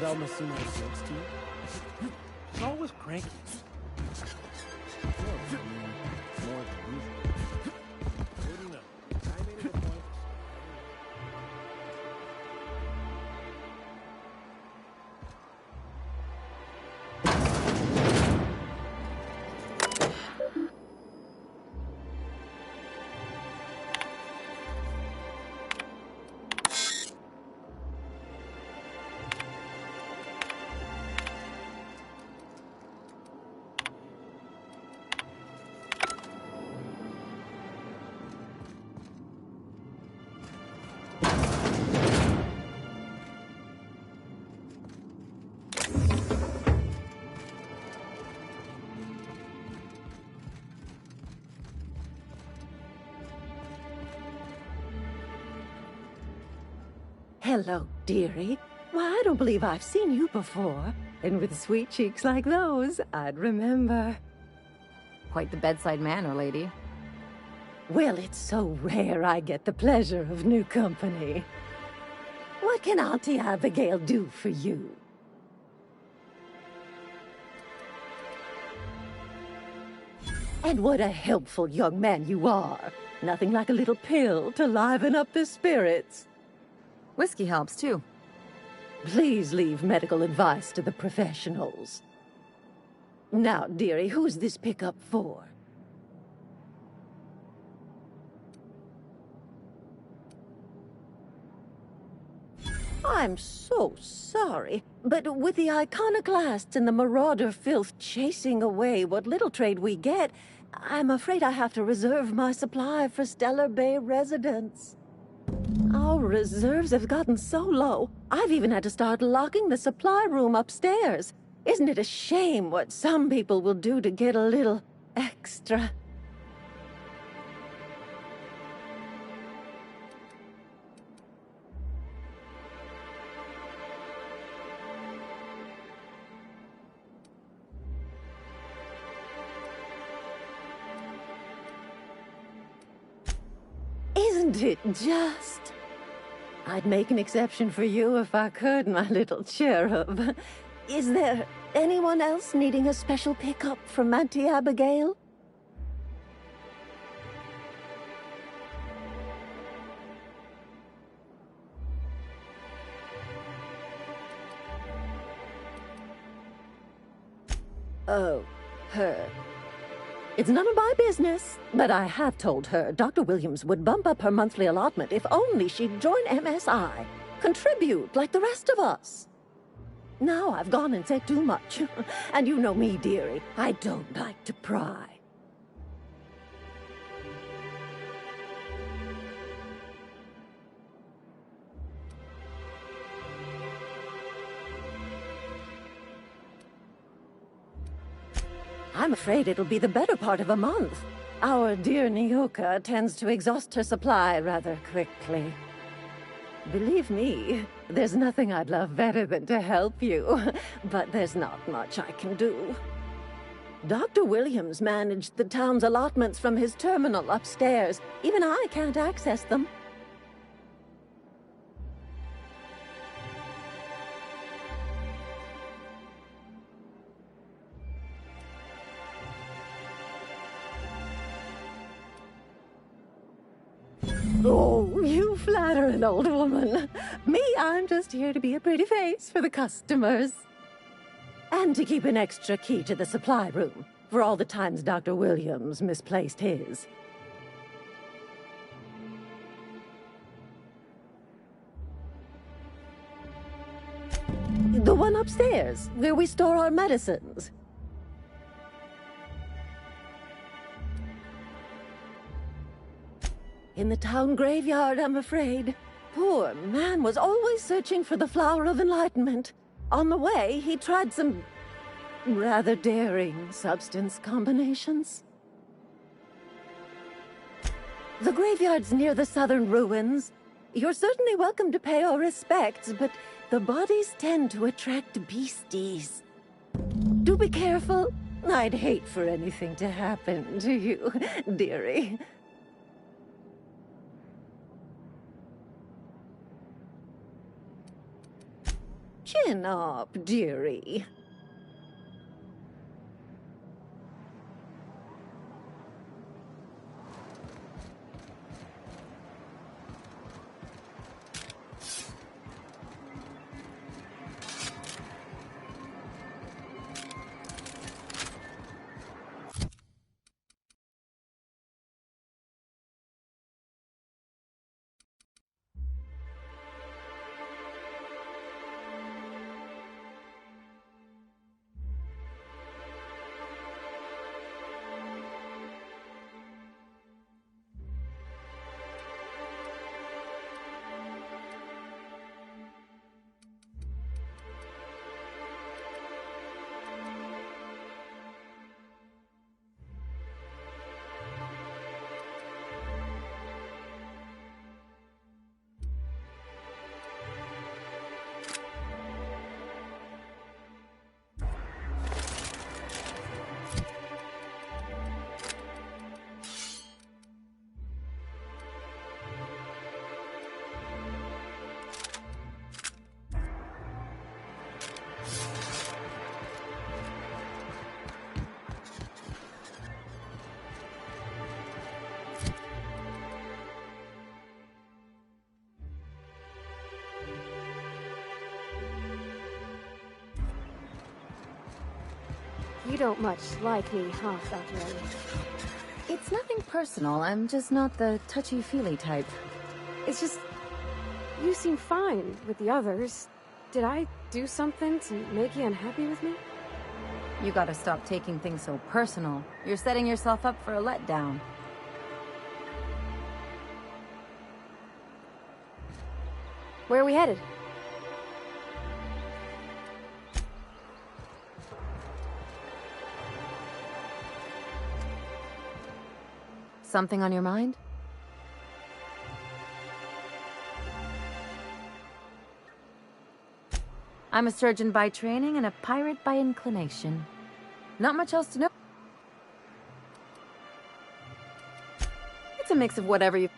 Velma seem like sex to you? She's always cranky. More than usual. Good enough. I made it a point. Hello, dearie. Why, I don't believe I've seen you before. And with sweet cheeks like those, I'd remember. Quite the bedside manner, lady. Well, it's so rare I get the pleasure of new company. What can Auntie Abigail do for you? And what a helpful young man you are. Nothing like a little pill to liven up the spirits. Whiskey helps, too. Please leave medical advice to the professionals. Now, dearie, who's this pickup for? I'm so sorry, but with the iconoclasts and the marauder filth chasing away what little trade we get, I'm afraid I have to reserve my supply for Stellar Bay residents. Our reserves have gotten so low, I've even had to start locking the supply room upstairs. Isn't it a shame what some people will do to get a little extra? Isn't it just? I'd make an exception for you if I could, my little cherub. Is there anyone else needing a special pickup from Auntie Abigail? Oh, her. It's none of my business, but I have told her Dr. Williams would bump up her monthly allotment if only she'd join MSI. Contribute like the rest of us. Now I've gone and said too much. And you know me, dearie. I don't like to pry. I'm afraid it'll be the better part of a month. Our dear Nyoka tends to exhaust her supply rather quickly. Believe me, there's nothing I'd love better than to help you, but there's not much I can do. Dr. Williams managed the town's allotments from his terminal upstairs. Even I can't access them. Oh, you flatter an old woman. Me, I'm just here to be a pretty face for the customers. And to keep an extra key to the supply room, for all the times Dr. Williams misplaced his. The one upstairs, where we store our medicines. In the town graveyard, I'm afraid. Poor man was always searching for the flower of enlightenment. On the way, he tried some rather daring substance combinations. The graveyard's near the southern ruins. You're certainly welcome to pay our respects, but the bodies tend to attract beasties. Do be careful. I'd hate for anything to happen to you, dearie. Chin up, dearie. You don't much like me, huh, Valkyrie? It's nothing personal. I'm just not the touchy-feely type. It's just... you seem fine with the others. Did I do something to make you unhappy with me? You gotta stop taking things so personal. You're setting yourself up for a letdown. Where are we headed? Something on your mind? I'm a surgeon by training and a pirate by inclination. Not much else to know. It's a mix of whatever you...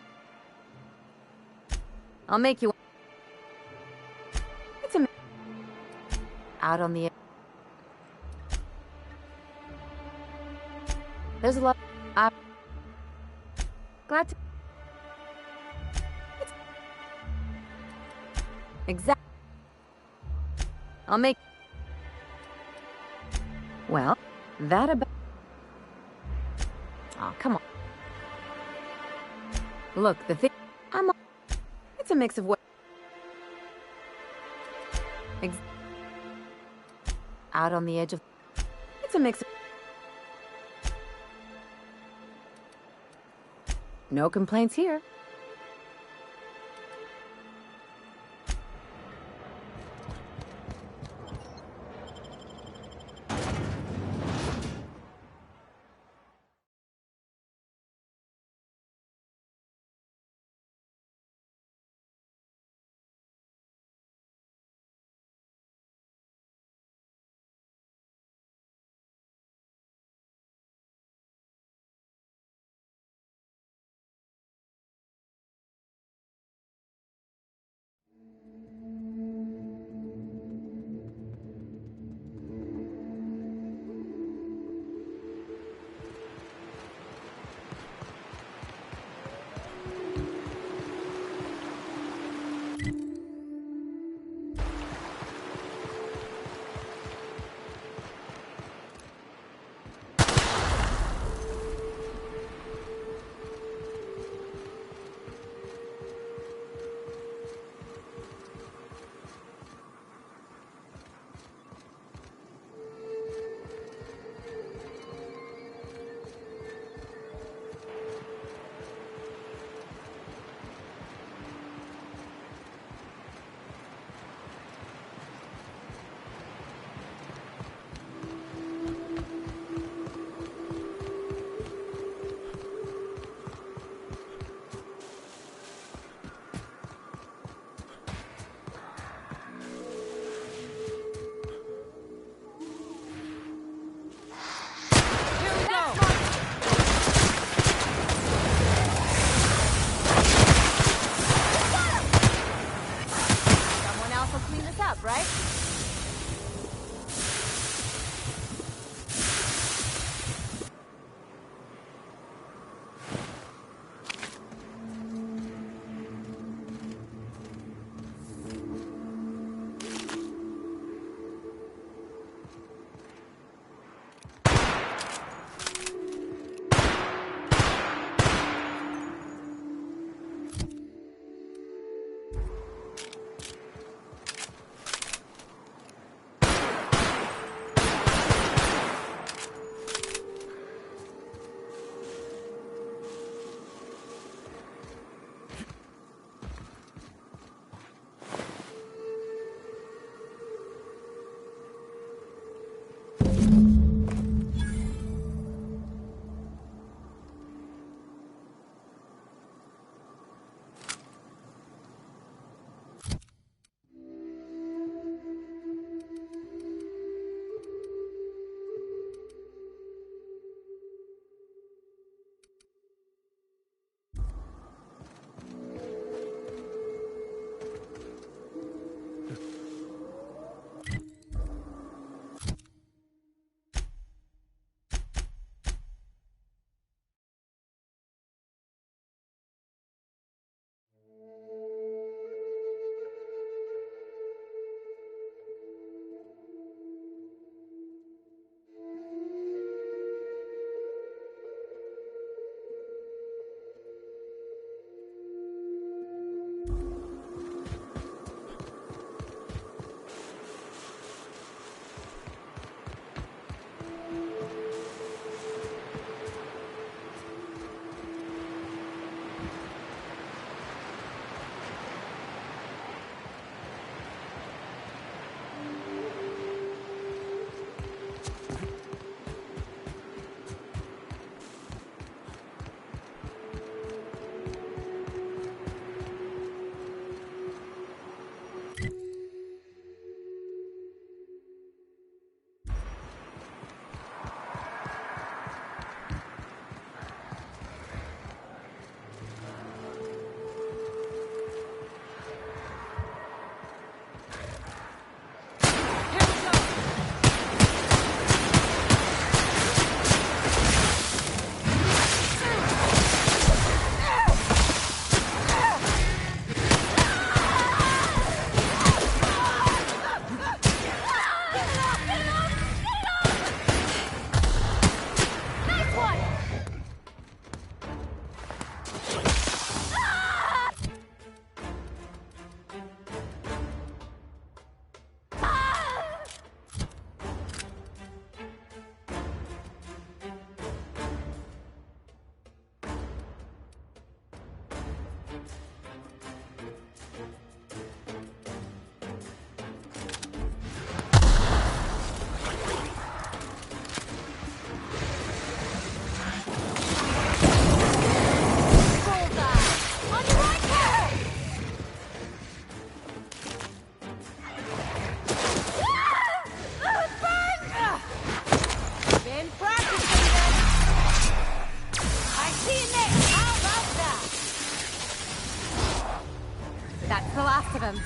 I'll make you... It's a... Out on the... There's a lot... Glad to... Exactly. I'll make... Well, that about... Oh, come on. Look, the thing... It's a mix of what... Out on the edge of... It's a mix of... No complaints here. practicing then. I see you next. How about that? That's the last of him.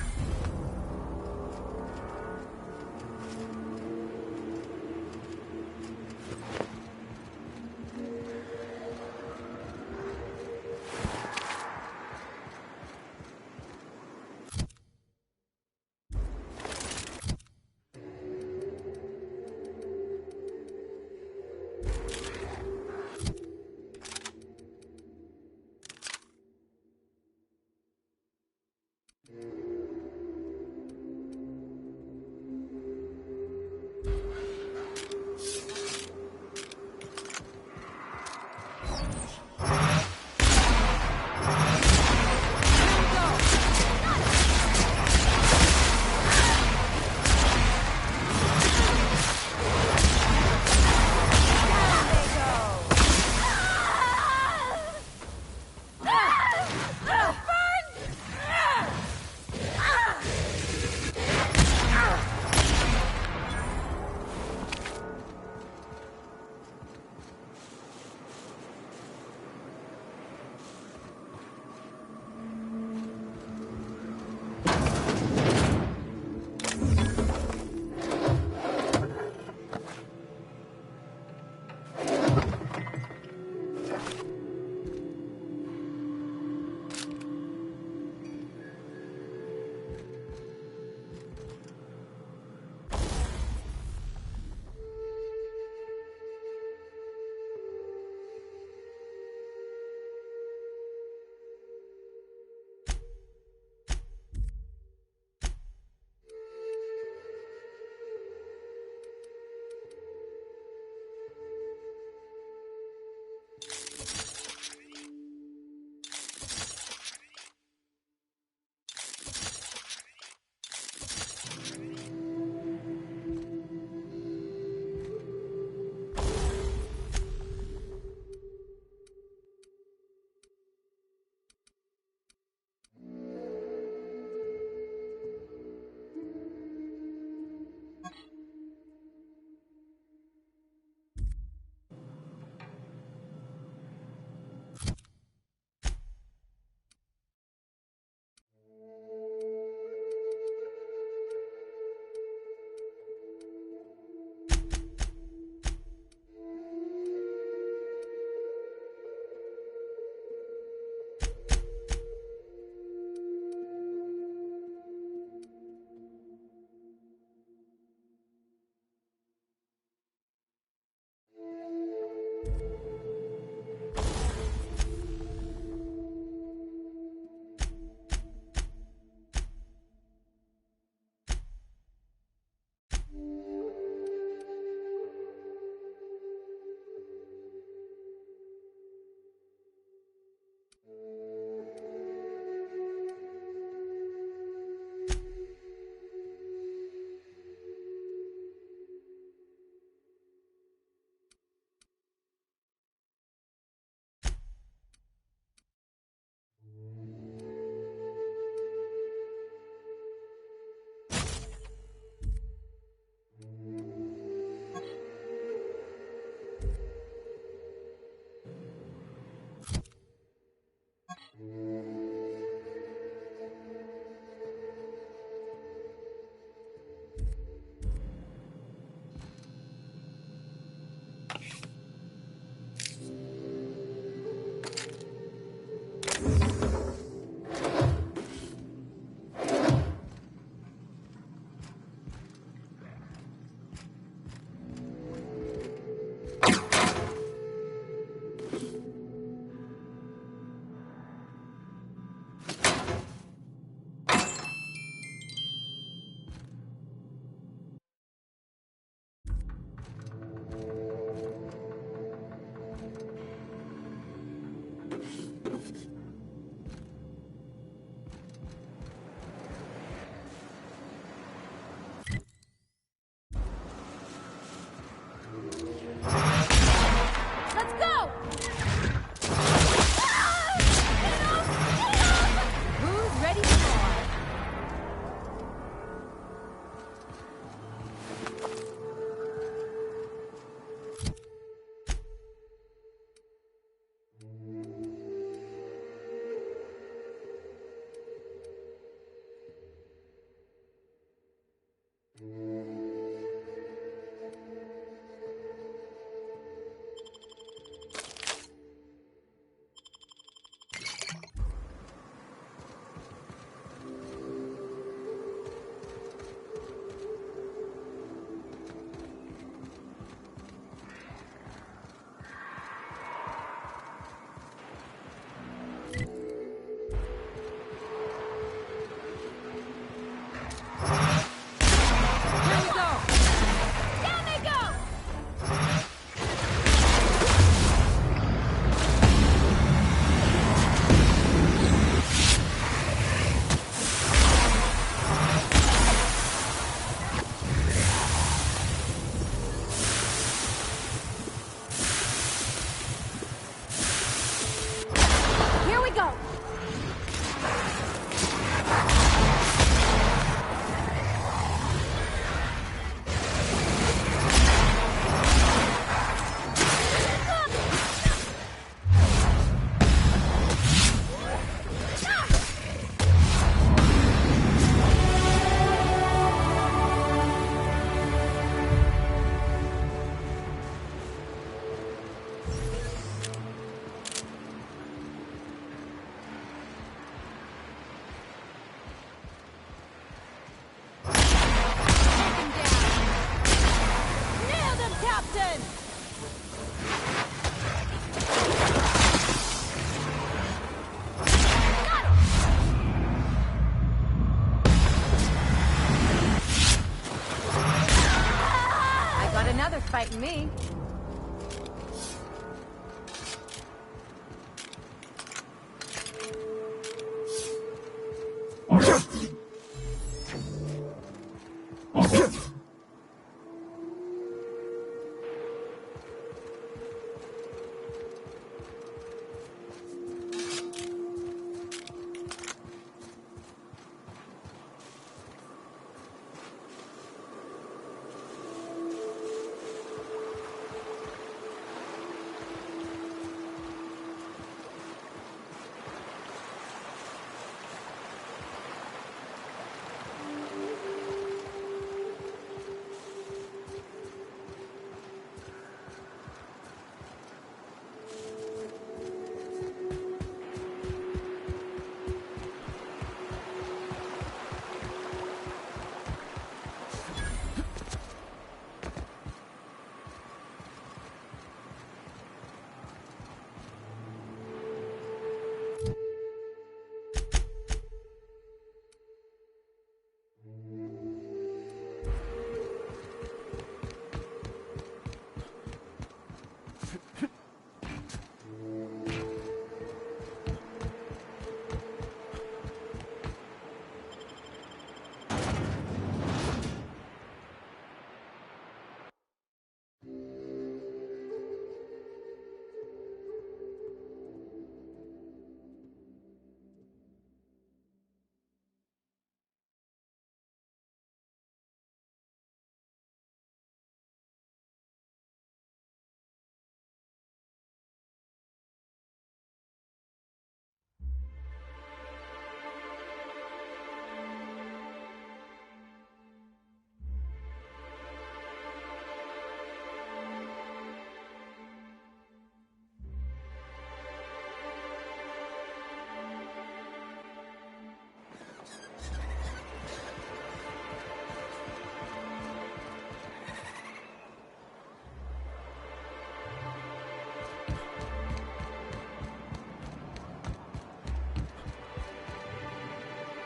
me.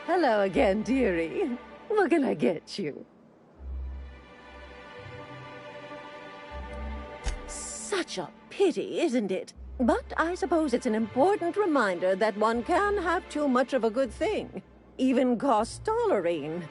Hello again, dearie. What can I get you? Such a pity, isn't it? But I suppose it's an important reminder that one can have too much of a good thing. Even cost tolerine.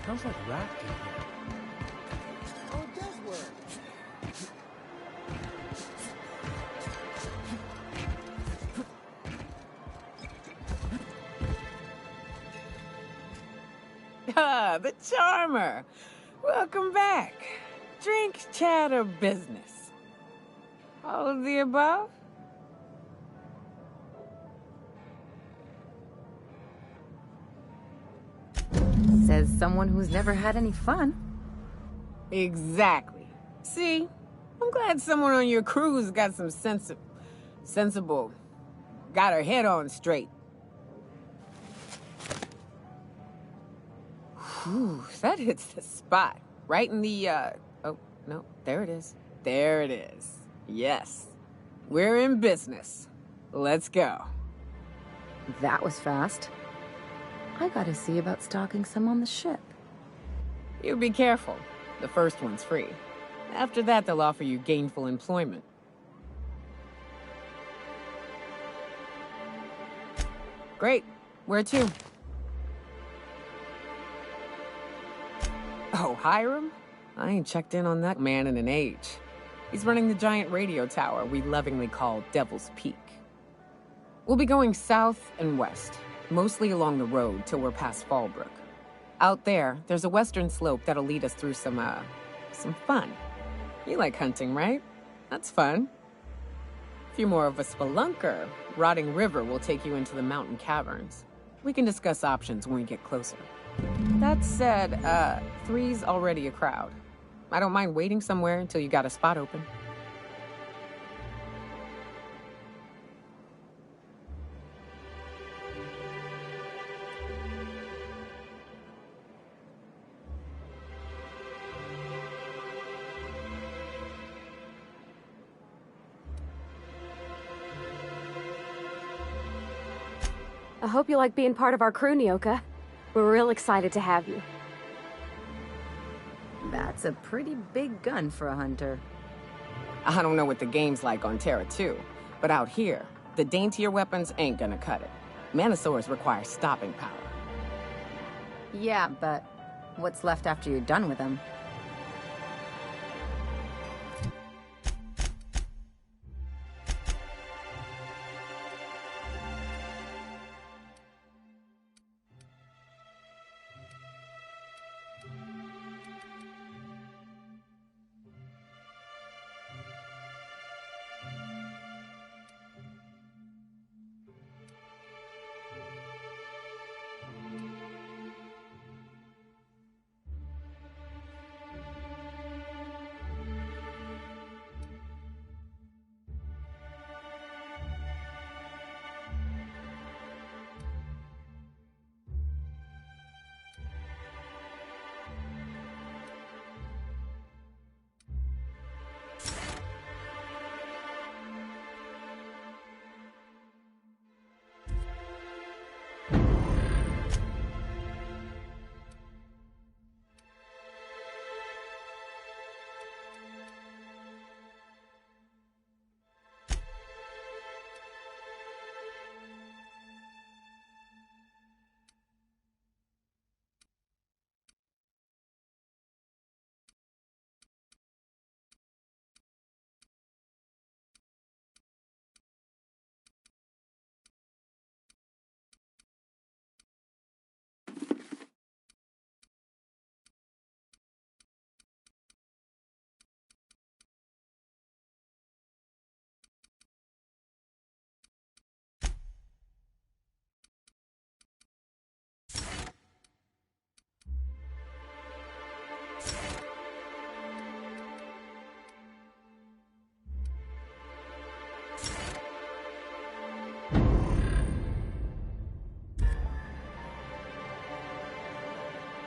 Smells like rat in here. Oh, it does work. Ah, the charmer. Welcome back. Drink, chat, or business? All of the above? Says someone who's never had any fun. Exactly. See? I'm glad someone on your crew's got some sensible, got her head on straight. Ooh, that hits the spot. Right in the, oh, no, there it is. There it is. Yes. We're in business. Let's go. That was fast. I gotta see about stalking some on the ship. You be careful. The first one's free. After that, they'll offer you gainful employment. Great. Where to? Oh, Hiram? I ain't checked in on that man in an age. He's running the giant radio tower we lovingly call Devil's Peak. We'll be going south and west, mostly along the road till we're past Fallbrook. Out there, there's a western slope that'll lead us through some fun. You like hunting, right? That's fun. If you're more of a spelunker, Rotting River will take you into the mountain caverns. We can discuss options when we get closer. That said, 3's already a crowd. I don't mind waiting somewhere until you got a spot open. I hope you like being part of our crew, Nyoka. We're real excited to have you. That's a pretty big gun for a hunter. I don't know what the game's like on Terra 2, but out here, the daintier weapons ain't gonna cut it. Manosaurs require stopping power. Yeah, but what's left after you're done with them?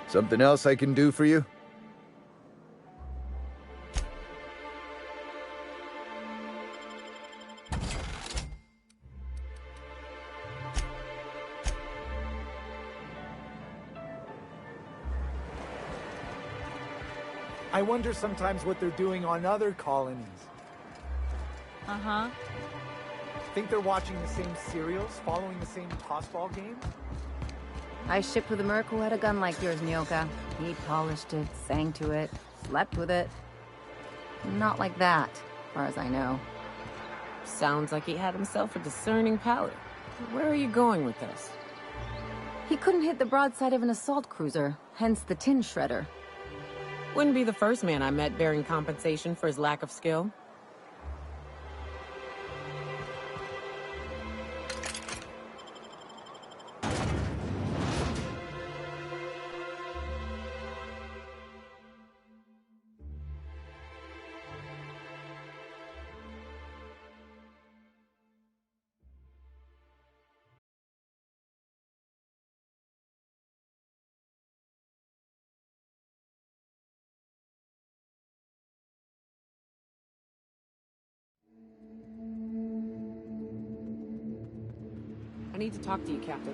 Something else I can do for you? I wonder sometimes what they're doing on other colonies. Uh-huh. Think they're watching the same serials, following the same tossball game? I shipped with a merc who had a gun like yours, Nyoka. He polished it, sang to it, slept with it. Not like that, as far as I know. Sounds like he had himself a discerning palate. Where are you going with this? He couldn't hit the broadside of an assault cruiser, hence the tin shredder. Wouldn't be the first man I met bearing compensation for his lack of skill. I need to talk to you, Captain.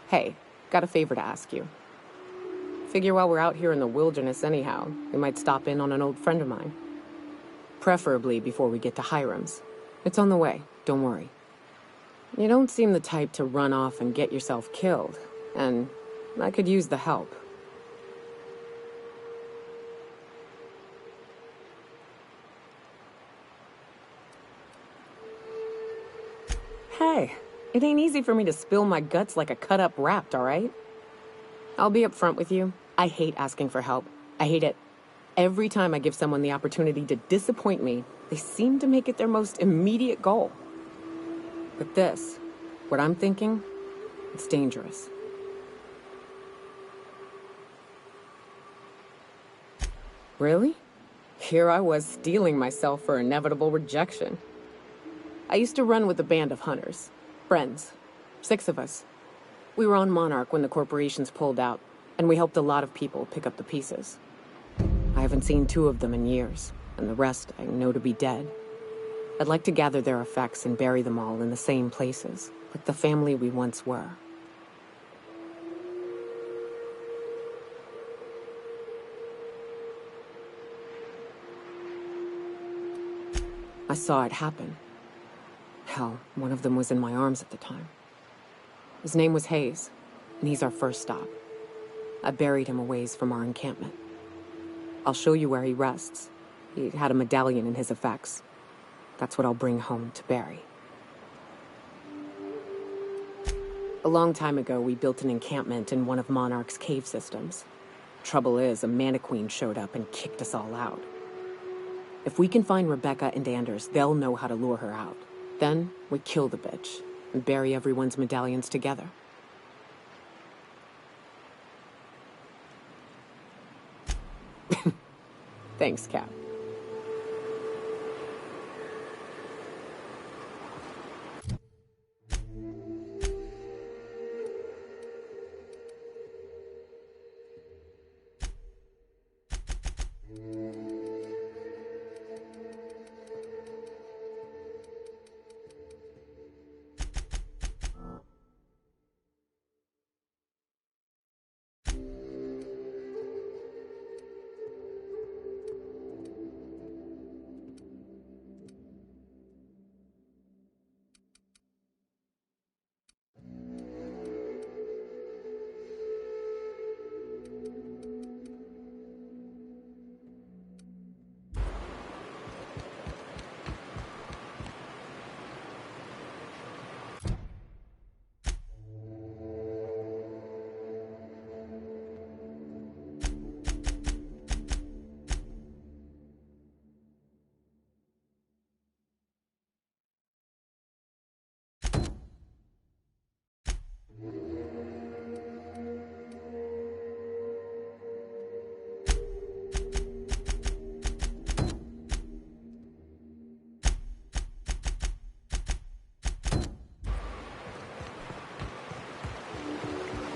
Hey, got a favor to ask you. Figure while we're out here in the wilderness anyhow, we might stop in on an old friend of mine. Preferably before we get to Hiram's. It's on the way, don't worry. You don't seem the type to run off and get yourself killed, and I could use the help. Hey, it ain't easy for me to spill my guts like a cut-up rapt, all right? I'll be upfront with you. I hate asking for help. I hate it. Every time I give someone the opportunity to disappoint me, they seem to make it their most immediate goal. But this, what I'm thinking, it's dangerous. Really? Here I was steeling myself for inevitable rejection. I used to run with a band of hunters. Friends. 6 of us. We were on Monarch when the corporations pulled out, and we helped a lot of people pick up the pieces. I haven't seen 2 of them in years, and the rest I know to be dead. I'd like to gather their effects and bury them all in the same places, like the family we once were. I saw it happen. Hell, one of them was in my arms at the time. His name was Hayes, and he's our first stop. I buried him a ways from our encampment. I'll show you where he rests. He had a medallion in his effects. That's what I'll bring home to bury. A long time ago, we built an encampment in one of Monarch's cave systems. Trouble is, a Mantiqueen showed up and kicked us all out. If we can find Rebecca and Anders, they'll know how to lure her out. Then, we kill the bitch, and bury everyone's medallions together. Thanks, Cap.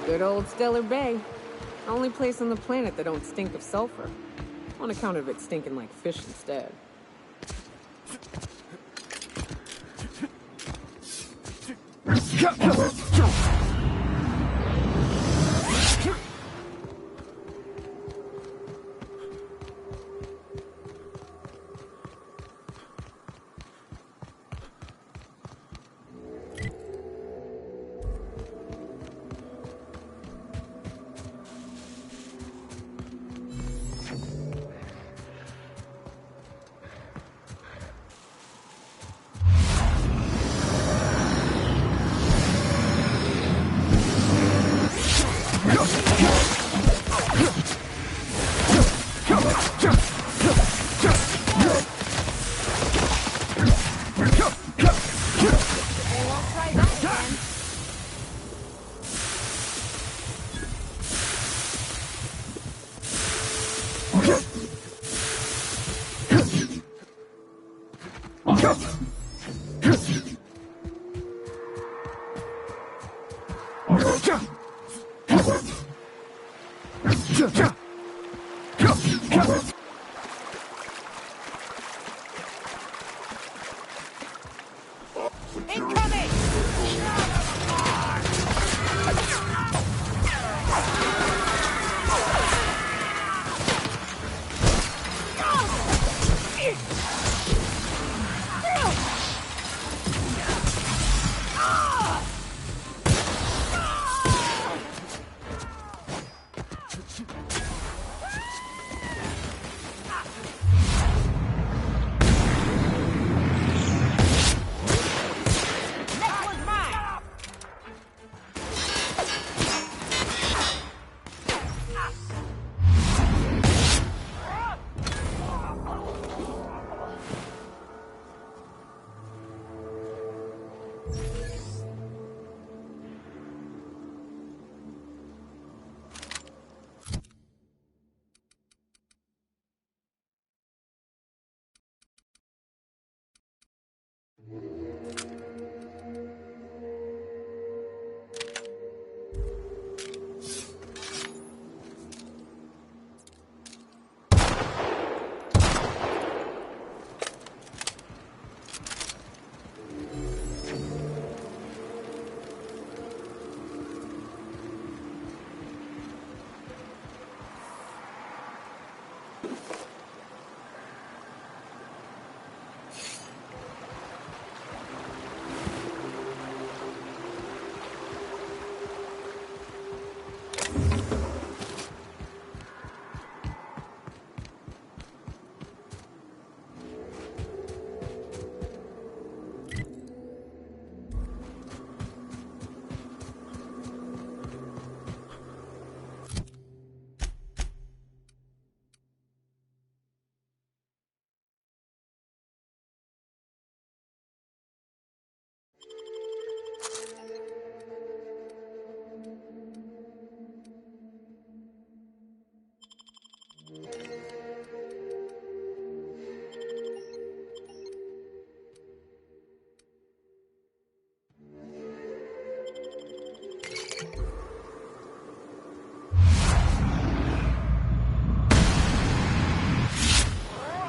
Good old Stellar Bay. Only place on the planet that don't stink of sulfur. On account of it stinking like fish instead.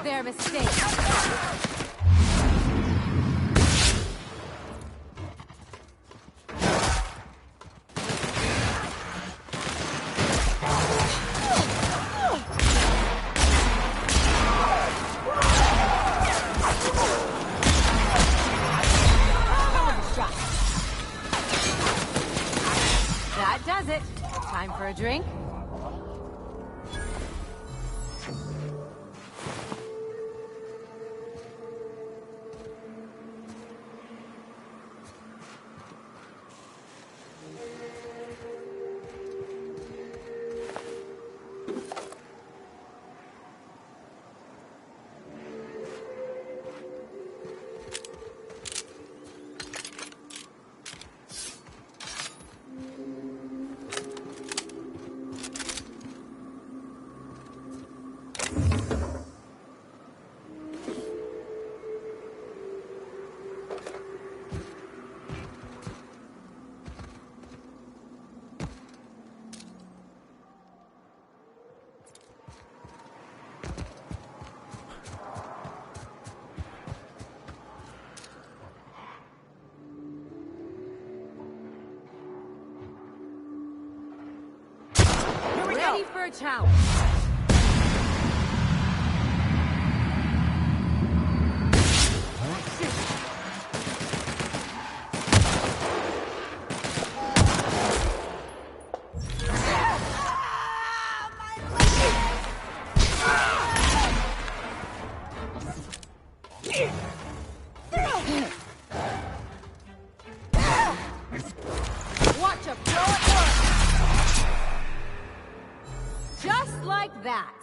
Their mistake. That does it. Time for a drink? Ready for a challenge. Watch a pro at work. Just like that.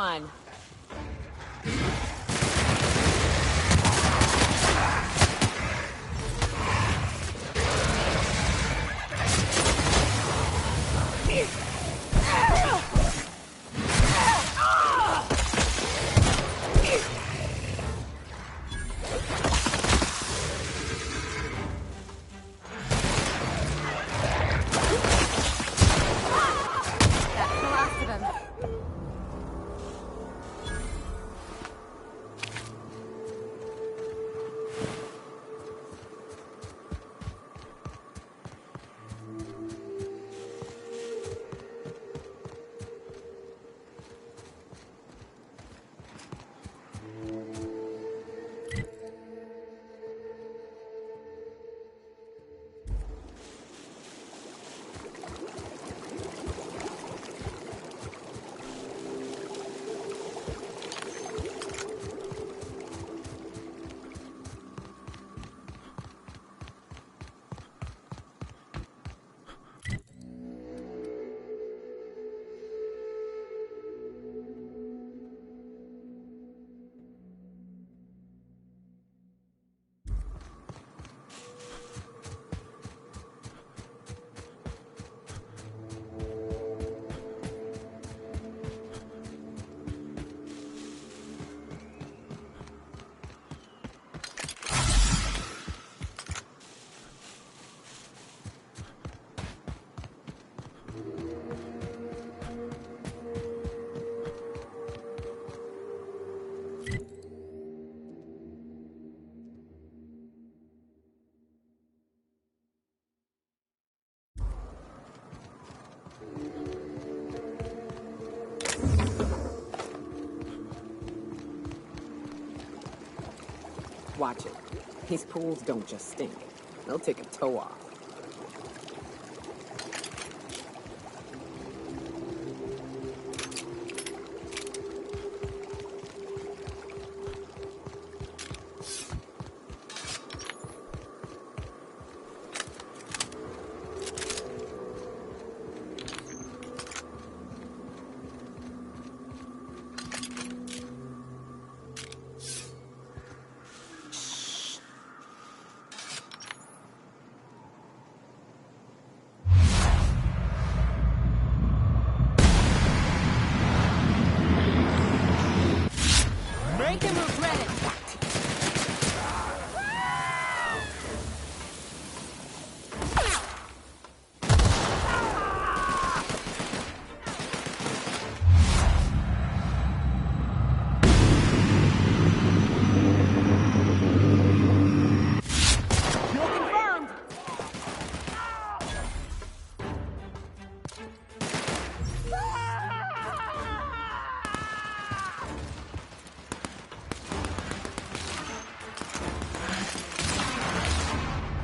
on. That's the last of him. Watch it. These pools don't just stink. They'll take a toe off. Make him regret it.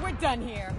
We're done here.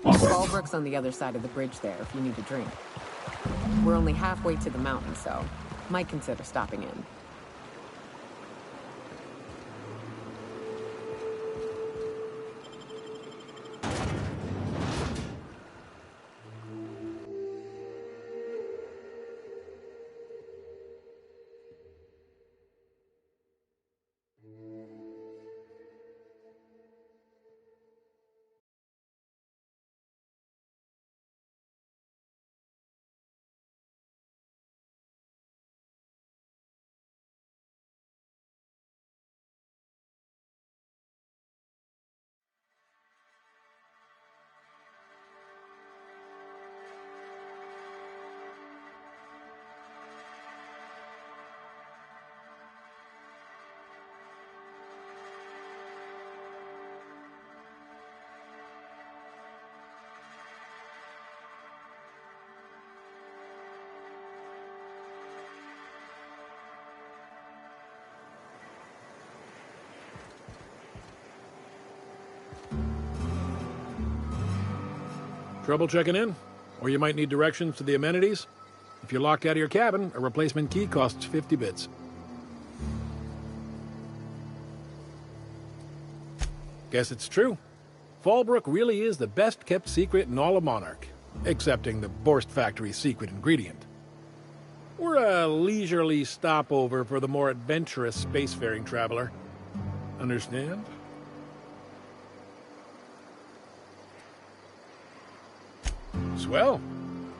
Fallbrook's on the other side of the bridge there if you need a drink. We're only halfway to the mountain, so might consider stopping in. Trouble checking in? Or you might need directions to the amenities? If you're locked out of your cabin, a replacement key costs 50 bits. Guess it's true. Fallbrook really is the best-kept secret in all of Monarch, excepting the Borst Factory's secret ingredient. We're a leisurely stopover for the more adventurous spacefaring traveler. Understand? Swell.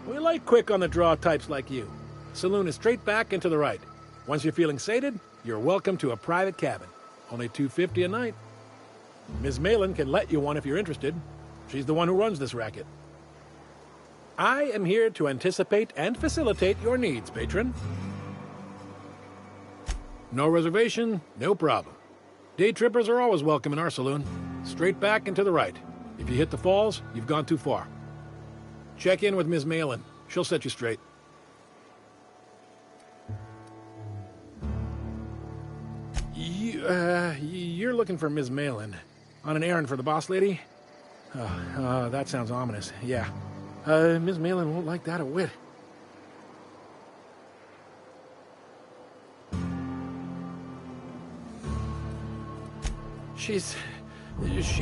We like quick-on-the-draw types like you. Saloon is straight back and to the right. Once you're feeling sated, you're welcome to a private cabin. Only $250 a night. Ms. Malin can let you one if you're interested. She's the one who runs this racket. I am here to anticipate and facilitate your needs, patron. No reservation, no problem. Day trippers are always welcome in our saloon. Straight back and to the right. If you hit the falls, you've gone too far. Check in with Ms. Malin. She'll set you straight. You're looking for Ms. Malin. On an errand for the boss lady? That sounds ominous. Yeah. Ms. Malin won't like that a whit. She's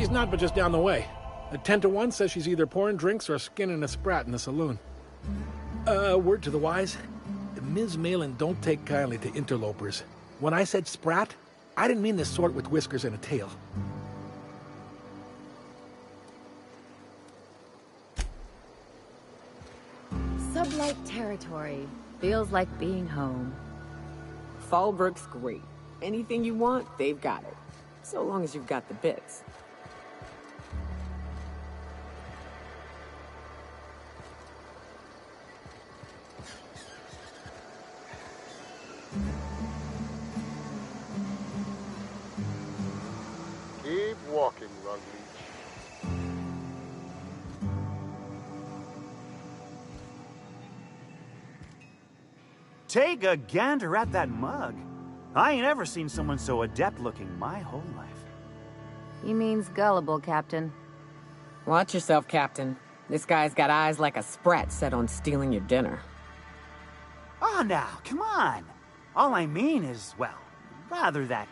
not but just down the way. A 10 to 1 says she's either pouring drinks or skinning a sprat in the saloon. Word to the wise. Ms. Malin don't take kindly to interlopers. When I said sprat, I didn't mean the sort with whiskers and a tail. Sublight territory. Feels like being home. Fallbrook's great. Anything you want, they've got it. So long as you've got the bits. Keep walking, Rugleach. Take a gander at that mug. I ain't ever seen someone so adept-looking my whole life. He means gullible, Captain. Watch yourself, Captain. This guy's got eyes like a sprat set on stealing your dinner. Oh, now, come on. All I mean is, well, rather that,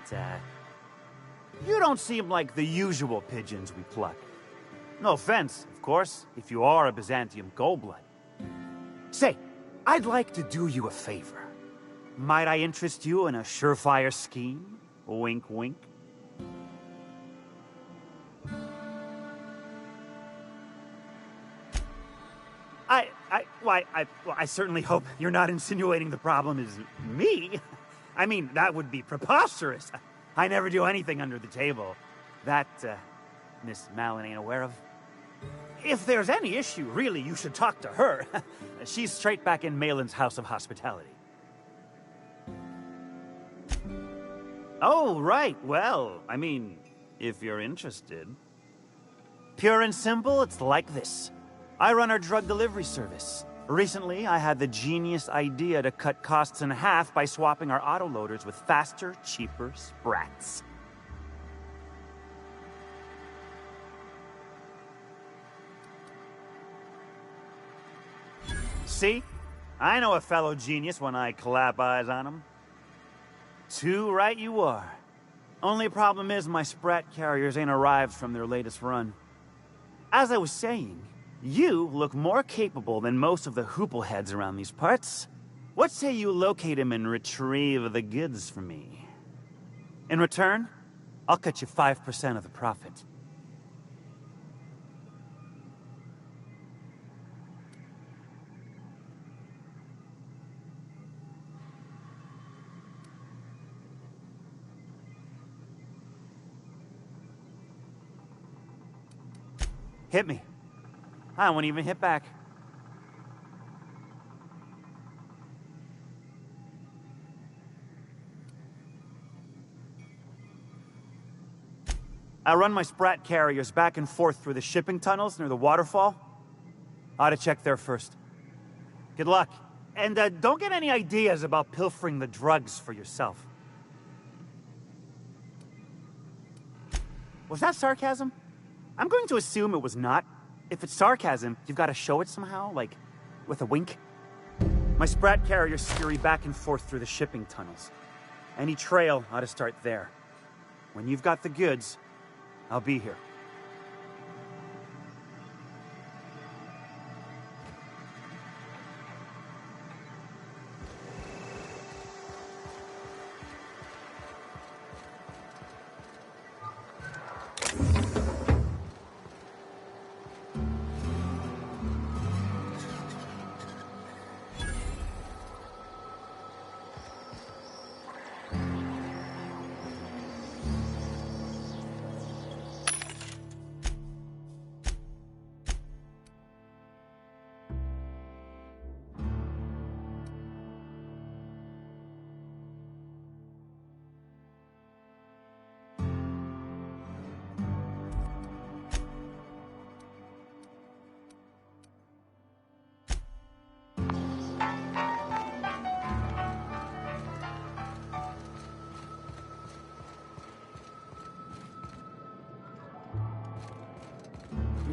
you don't seem like the usual pigeons we pluck. No offense, of course, if you are a Byzantium goldblood. Say, I'd like to do you a favor. Might I interest you in a surefire scheme? Wink, wink. I certainly hope you're not insinuating the problem is me. I mean, that would be preposterous. I never do anything under the table. That, Miss Malin ain't aware of. If there's any issue, really, you should talk to her. She's straight back in Malin's House of Hospitality. Oh, right. Well, I mean, if you're interested. Pure and simple, it's like this. I run our drug delivery service. Recently, I had the genius idea to cut costs in half by swapping our autoloaders with faster, cheaper sprats. See? I know a fellow genius when I clap eyes on him. Too right you are. Only problem is my sprat carriers ain't arrived from their latest run. As I was saying, you look more capable than most of the hoople heads around these parts. What say you locate him and retrieve the goods for me? In return, I'll cut you 5% of the profit. Hit me. I won't even hit back. I run my sprat carriers back and forth through the shipping tunnels near the waterfall. Ought to check there first. Good luck. And don't get any ideas about pilfering the drugs for yourself. Was that sarcasm? I'm going to assume it was not. If it's sarcasm, you've got to show it somehow, like with a wink. My Sprat carriers scurry back and forth through the shipping tunnels. Any trail ought to start there. When you've got the goods, I'll be here.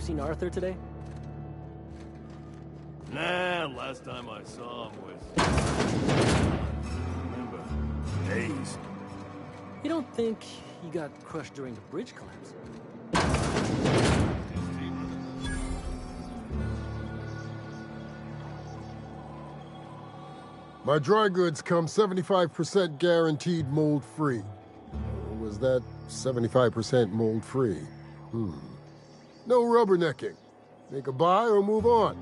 Seen Arthur today? Nah, last time I saw him was... remember, days. You don't think he got crushed during the bridge collapse? My dry goods come 75% guaranteed mold-free. Was that 75% mold-free? No rubbernecking. Make a buy or move on.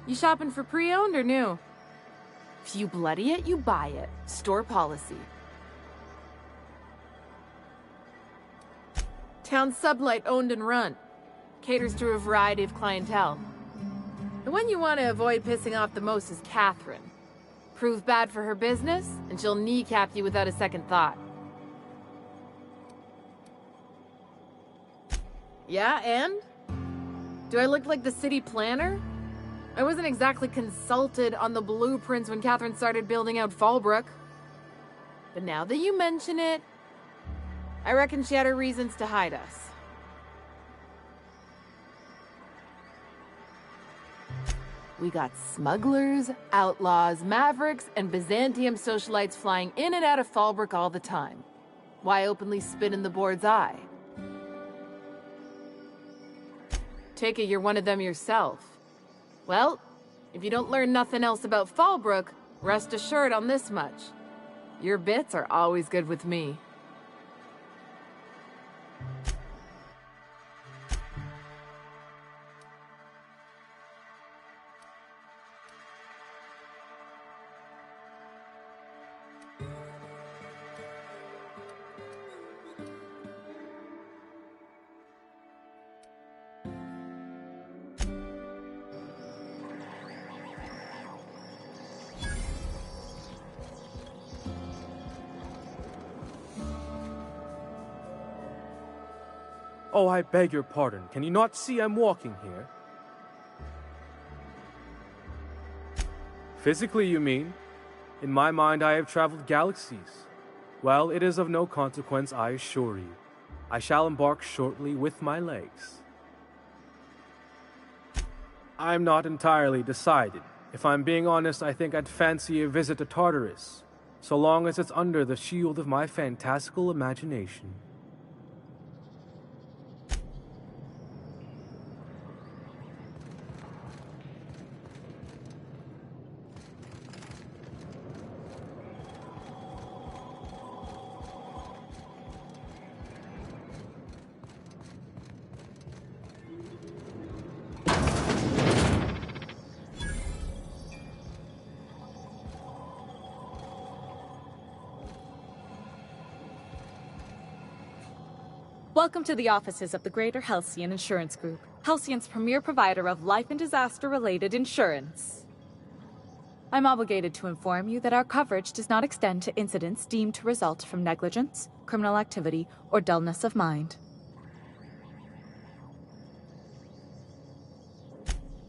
You shopping for pre-owned or new? If you bloody it, you buy it. Store policy. Town Sublight owned and run. Caters to a variety of clientele. The one you want to avoid pissing off the most is Catherine. Prove bad for her business, and she'll kneecap you without a second thought. Yeah, and? Do I look like the city planner? I wasn't exactly consulted on the blueprints when Catherine started building out Fallbrook. But now that you mention it, I reckon she had her reasons to hide us. We got smugglers, outlaws, mavericks, and Byzantium socialites flying in and out of Fallbrook all the time. Why openly spit in the board's eye? Take it you're one of them yourself. Well, if you don't learn nothing else about Fallbrook, rest assured on this much. Your bits are always good with me. Oh, I beg your pardon. Can you not see I'm walking here? Physically, you mean? In my mind, I have traveled galaxies. Well, it is of no consequence, I assure you. I shall embark shortly with my legs. I'm not entirely decided. If I'm being honest, I think I'd fancy a visit to Tartarus, so long as it's under the shield of my fantastical imagination. Welcome to the offices of the Greater Halcyon Insurance Group, Halcyon's premier provider of life and disaster-related insurance. I'm obligated to inform you that our coverage does not extend to incidents deemed to result from negligence, criminal activity, or dullness of mind.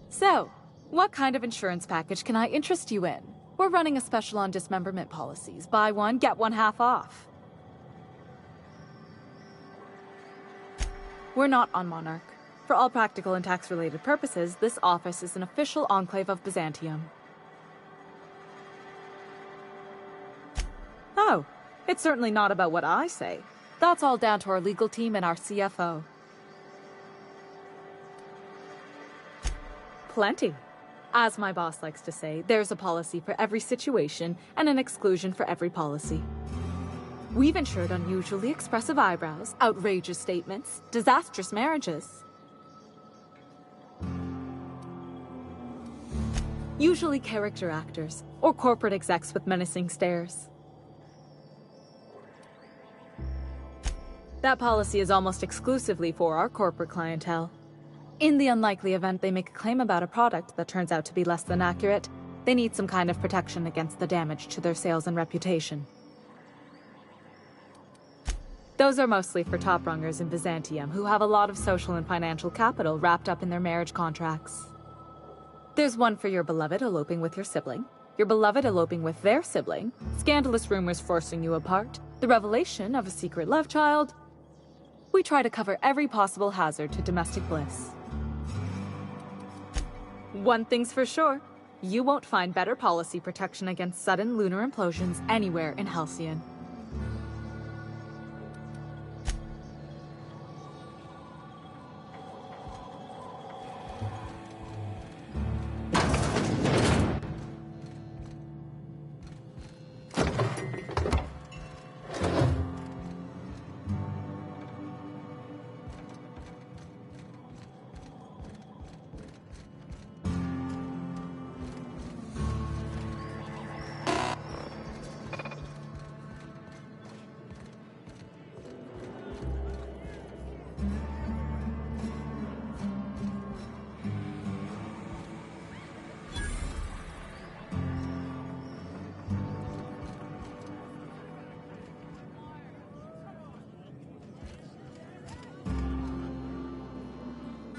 So, what kind of insurance package can I interest you in? We're running a special on dismemberment policies. Buy one, get one half off. We're not on Monarch. For all practical and tax-related purposes, this office is an official enclave of Byzantium. Oh, it's certainly not about what I say. That's all down to our legal team and our CFO. Plenty. As my boss likes to say, there's a policy for every situation and an exclusion for every policy. We've insured unusually expressive eyebrows, outrageous statements, disastrous marriages. Usually character actors, or corporate execs with menacing stares. That policy is almost exclusively for our corporate clientele. In the unlikely event they make a claim about a product that turns out to be less than accurate, they need some kind of protection against the damage to their sales and reputation. Those are mostly for top-rungers in Byzantium who have a lot of social and financial capital wrapped up in their marriage contracts. There's one for your beloved eloping with your sibling, your beloved eloping with their sibling, scandalous rumors forcing you apart, the revelation of a secret love child. We try to cover every possible hazard to domestic bliss. One thing's for sure, you won't find better policy protection against sudden lunar implosions anywhere in Halcyon.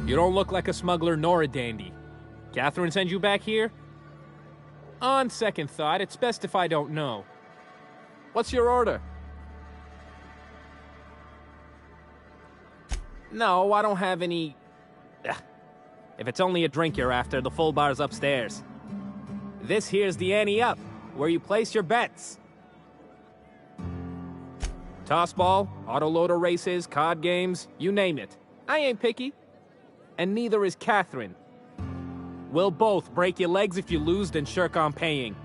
You don't look like a smuggler nor a dandy. Catherine send you back here? On second thought, it's best if I don't know. What's your order? No, I don't have any... Ugh. If it's only a drink you're after, the full bar's upstairs. This here's the ante up, where you place your bets. Tossball, autoloader races, card games, you name it. I ain't picky. And neither is Catherine. We'll both break your legs if you lose, then shirk on paying.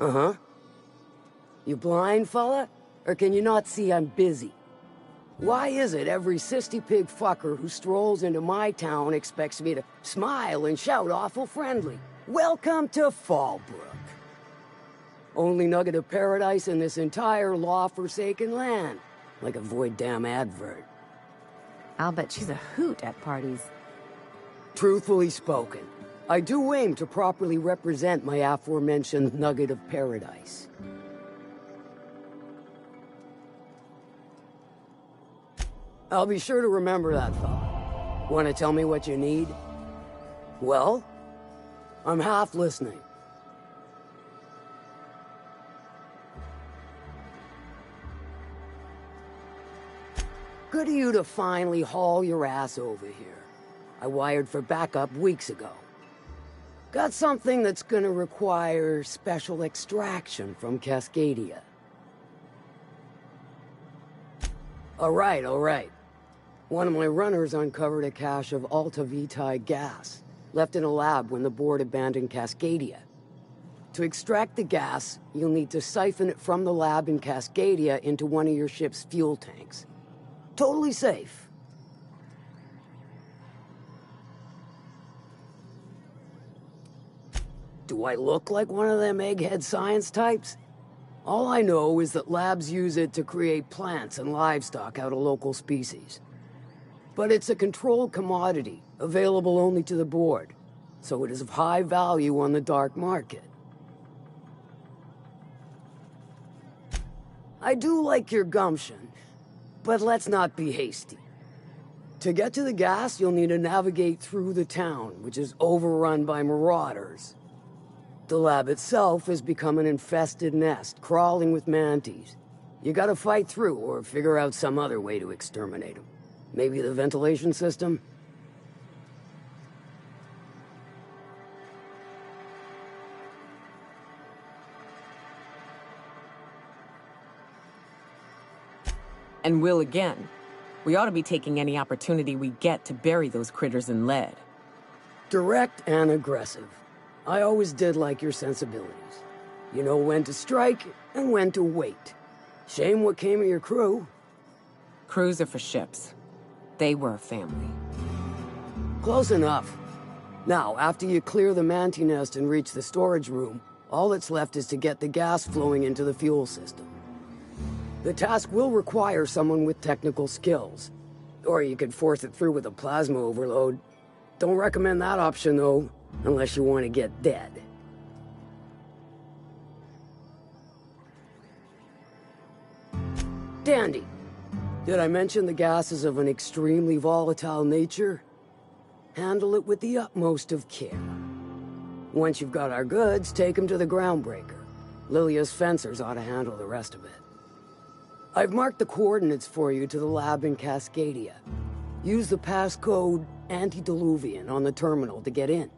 Uh-huh. You blind, fella? Or can you not see I'm busy? Why is it every sissy pig fucker who strolls into my town expects me to smile and shout awful friendly? Welcome to Fallbrook. Only nugget of paradise in this entire law-forsaken land. Like a void damn advert. I'll bet she's a hoot at parties. Truthfully spoken, I do aim to properly represent my aforementioned nugget of paradise. I'll be sure to remember that, fella. Want to tell me what you need? Well, I'm half listening. Good of you to finally haul your ass over here. I wired for backup weeks ago. Got something that's gonna require special extraction from Cascadia. All right. One of my runners uncovered a cache of Alta Vitae gas, left in a lab when the board abandoned Cascadia. To extract the gas, you'll need to siphon it from the lab in Cascadia into one of your ship's fuel tanks. Totally safe. Do I look like one of them egghead science types? All I know is that labs use it to create plants and livestock out of local species. But it's a controlled commodity, available only to the board, so it is of high value on the dark market. I do like your gumption, but let's not be hasty. To get to the gas, you'll need to navigate through the town, which is overrun by marauders. The lab itself has become an infested nest, crawling with mantis. You gotta fight through or figure out some other way to exterminate them. Maybe the ventilation system? And will again. We ought to be taking any opportunity we get to bury those critters in lead. Direct and aggressive. I always did like your sensibilities. You know when to strike and when to wait. Shame what came of your crew. Crews are for ships. They were a family. Close enough. Now, after you clear the manti nest and reach the storage room, all that's left is to get the gas flowing into the fuel system. The task will require someone with technical skills. Or you could force it through with a plasma overload. Don't recommend that option, though, unless you want to get dead. Dandy. Did I mention the gas is of an extremely volatile nature? Handle it with the utmost of care. Once you've got our goods, take them to the groundbreaker. Lilia's fencers ought to handle the rest of it. I've marked the coordinates for you to the lab in Cascadia. Use the passcode Antediluvian on the terminal to get in.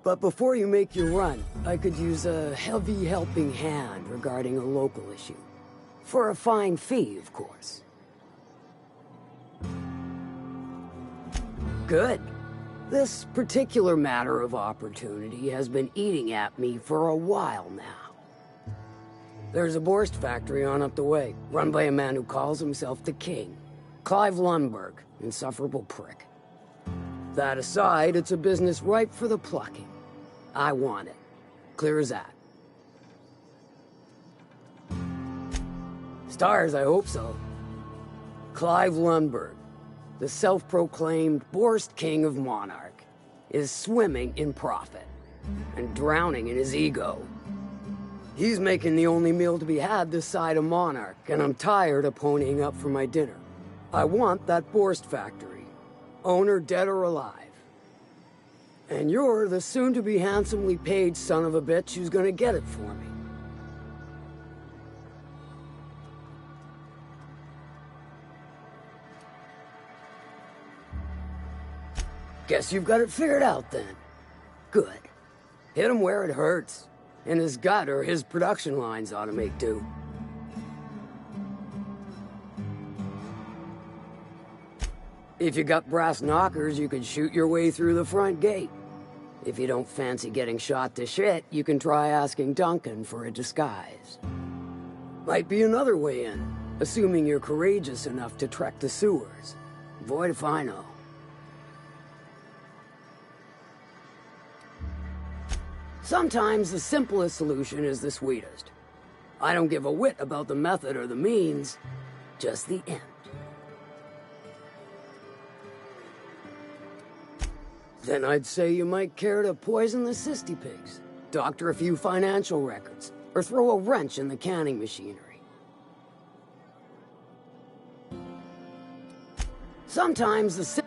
But before you make your run, I could use a heavy helping hand regarding a local issue. For a fine fee, of course. Good. This particular matter of opportunity has been eating at me for a while now. There's a Borst factory on up the way, run by a man who calls himself the King. Clive Lundberg, insufferable prick. That aside, it's a business ripe for the plucking. I want it. Clear as that. Stars, I hope so. Clive Lundberg, the self-proclaimed Borst King of Monarch, is swimming in profit and drowning in his ego. He's making the only meal to be had this side of Monarch, and I'm tired of ponying up for my dinner. I want that Borst factory, owner dead or alive. And you're the soon-to-be handsomely paid son of a bitch who's gonna get it for me. Guess you've got it figured out then. Good. Hit him where it hurts. In his gut or his production lines ought to make do. If you got brass knockers, you could shoot your way through the front gate. If you don't fancy getting shot to shit, you can try asking Duncan for a disguise. Might be another way in, assuming you're courageous enough to trek the sewers. Void if I know. Sometimes the simplest solution is the sweetest. I don't give a whit about the method or the means, just the end. Then I'd say you might care to poison the cysty pigs, doctor a few financial records, or throw a wrench in the canning machinery. Sometimes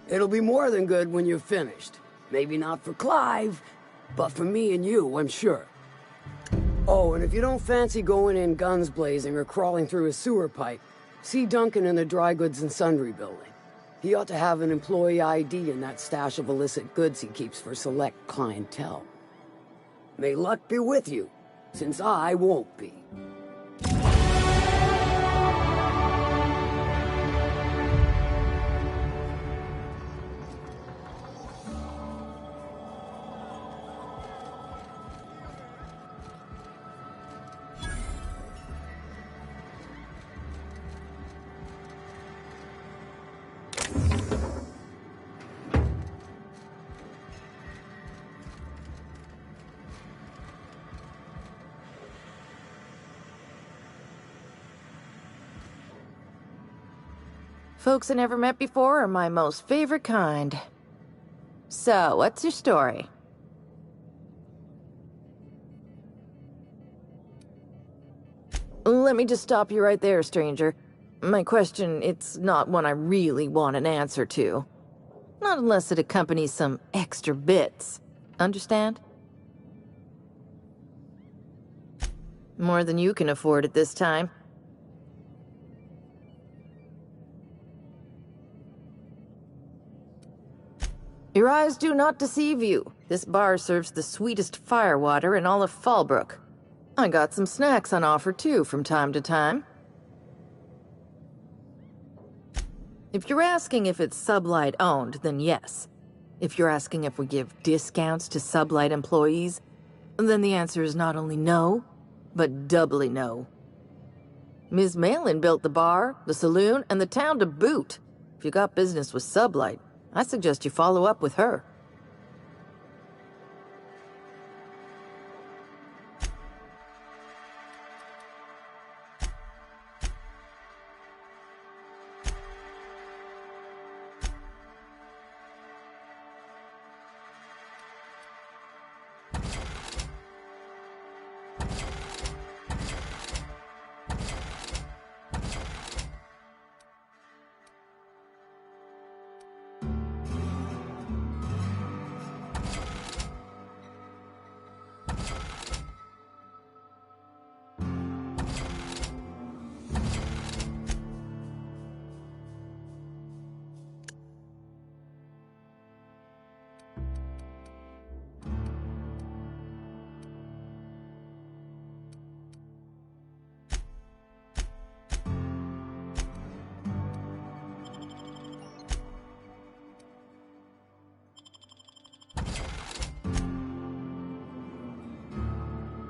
it'll be more than good when you're finished. Maybe not for Clive, but for me and you, I'm sure. Oh, and if you don't fancy going in guns blazing or crawling through a sewer pipe, see Duncan in the Dry Goods and Sundry building. He ought to have an employee ID in that stash of illicit goods he keeps for select clientele. May luck be with you, since I won't be. Folks I never met before are my most favorite kind. So, what's your story? Let me just stop you right there, stranger. My question, it's not one I really want an answer to. Not unless it accompanies some extra bits. Understand? More than you can afford at this time. Your eyes do not deceive you. This bar serves the sweetest firewater in all of Fallbrook. I got some snacks on offer too from time to time. If you're asking if it's Sublight owned, then yes. If you're asking if we give discounts to Sublight employees, then the answer is not only no, but doubly no. Ms. Malin built the bar, the saloon, and the town to boot. If you got business with Sublight, I suggest you follow up with her.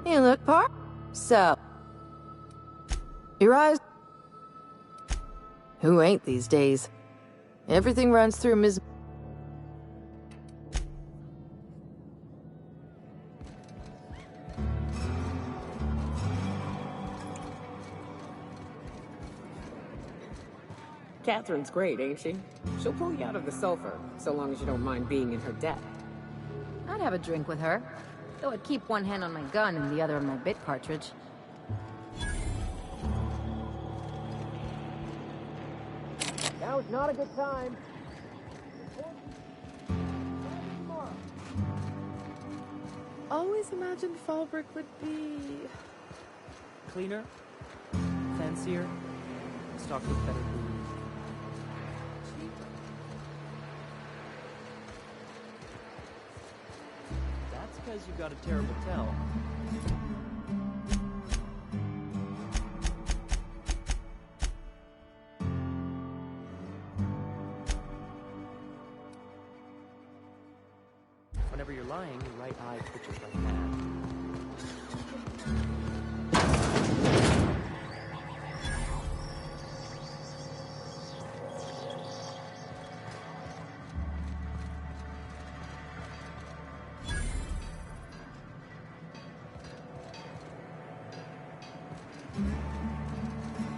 You look par. So, your eyes. Who ain't these days? Everything runs through Ms. Catherine's great, ain't she? She'll pull you out of the sulfur, so long as you don't mind being in her debt. I'd have a drink with her, though I'd keep one hand on my gun and the other on my bit cartridge. Now is not a good time. Always imagined Fallbrook would be... cleaner, fancier, stocked with better food. That's because you got a terrible tell. Whenever you're lying, your right eye twitches like mad.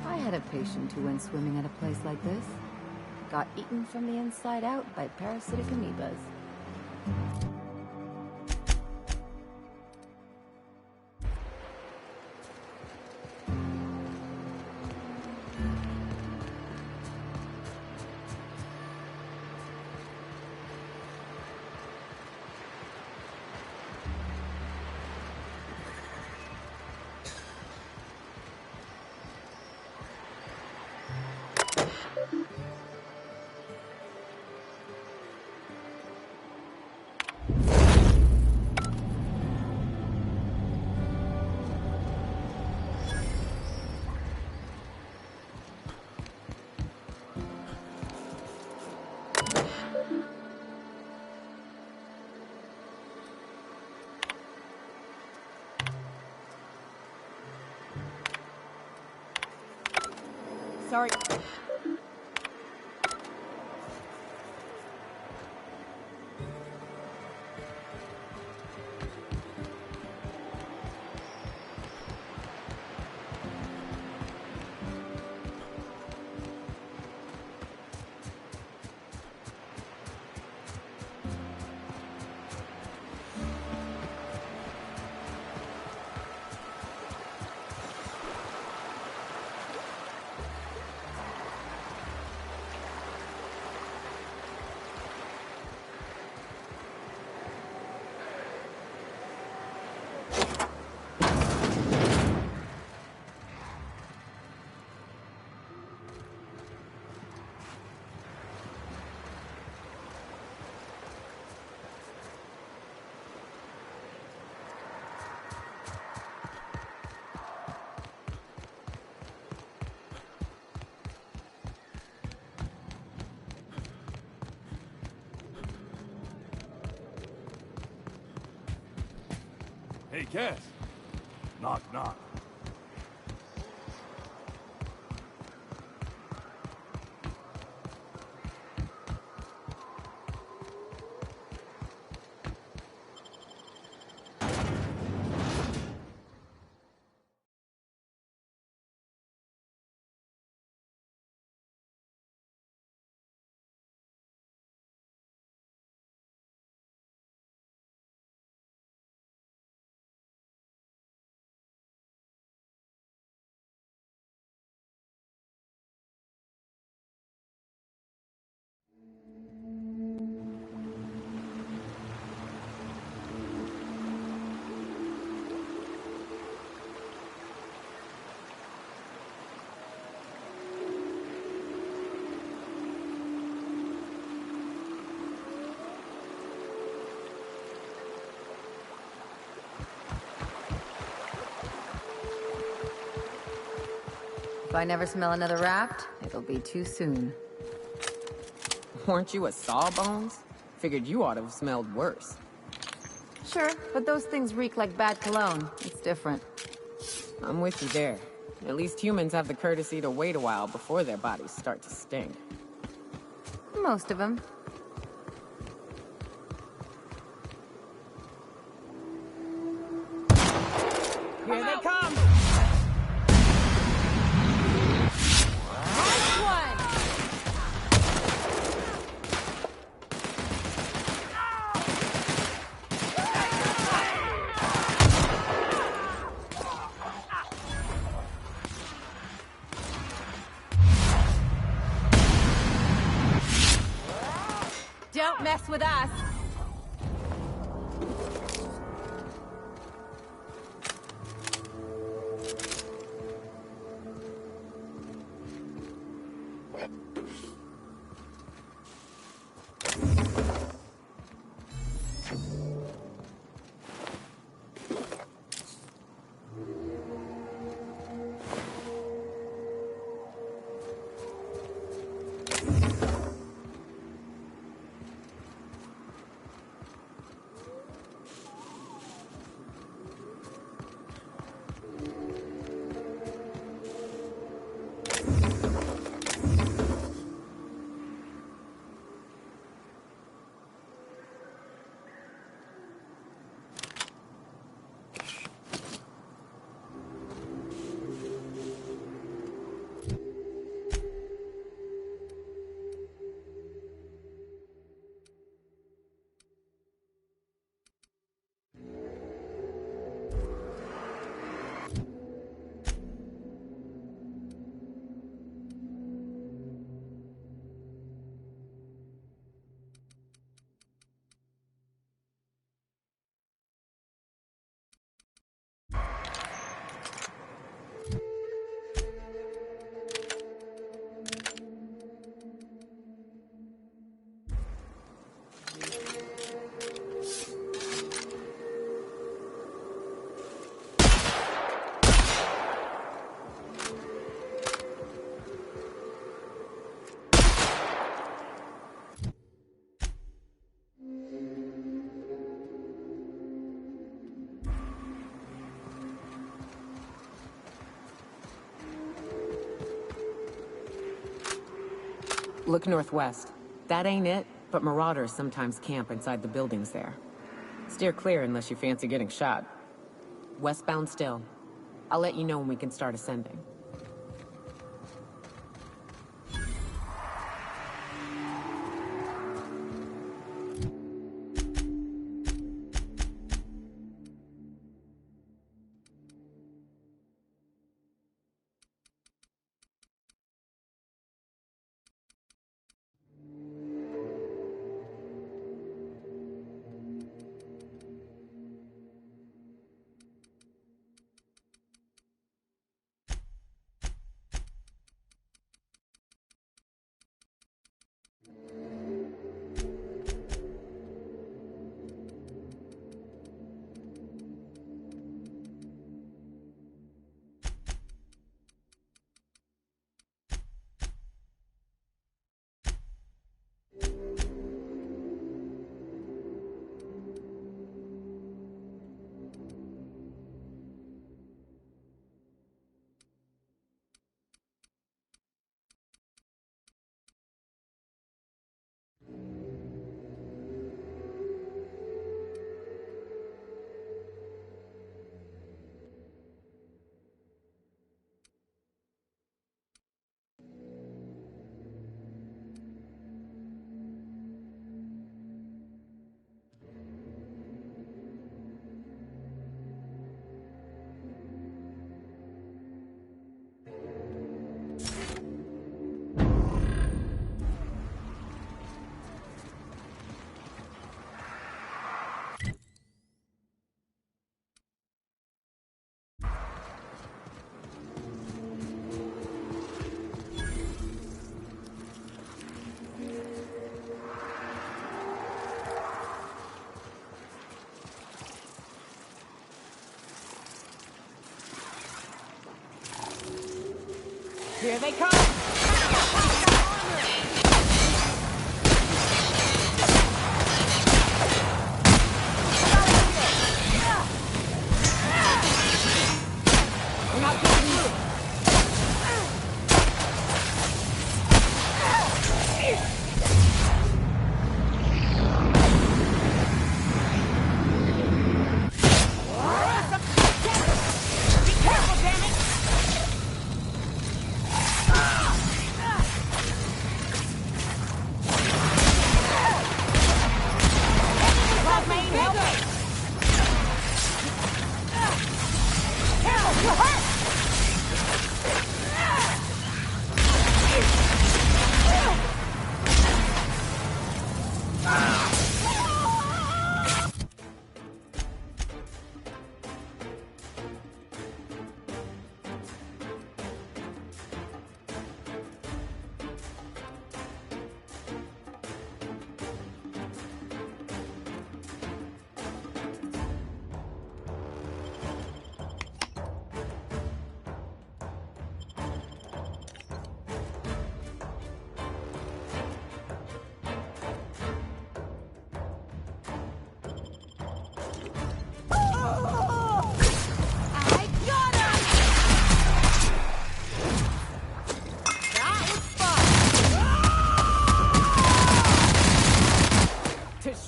I had a patient who went swimming at a place like this. Got eaten from the inside out by parasitic amoebas. Sorry. Hey, Cass. Knock, knock. If I never smell another raft, it'll be too soon. Weren't you a sawbones? Figured you ought to have smelled worse. Sure, but those things reek like bad cologne. It's different. I'm with you there. At least humans have the courtesy to wait a while before their bodies start to stink. Most of them. Here they come! Don't mess with us! Look northwest. That ain't it, but marauders sometimes camp inside the buildings there. Steer clear unless you fancy getting shot. Westbound still. I'll let you know when we can start ascending. Here they come!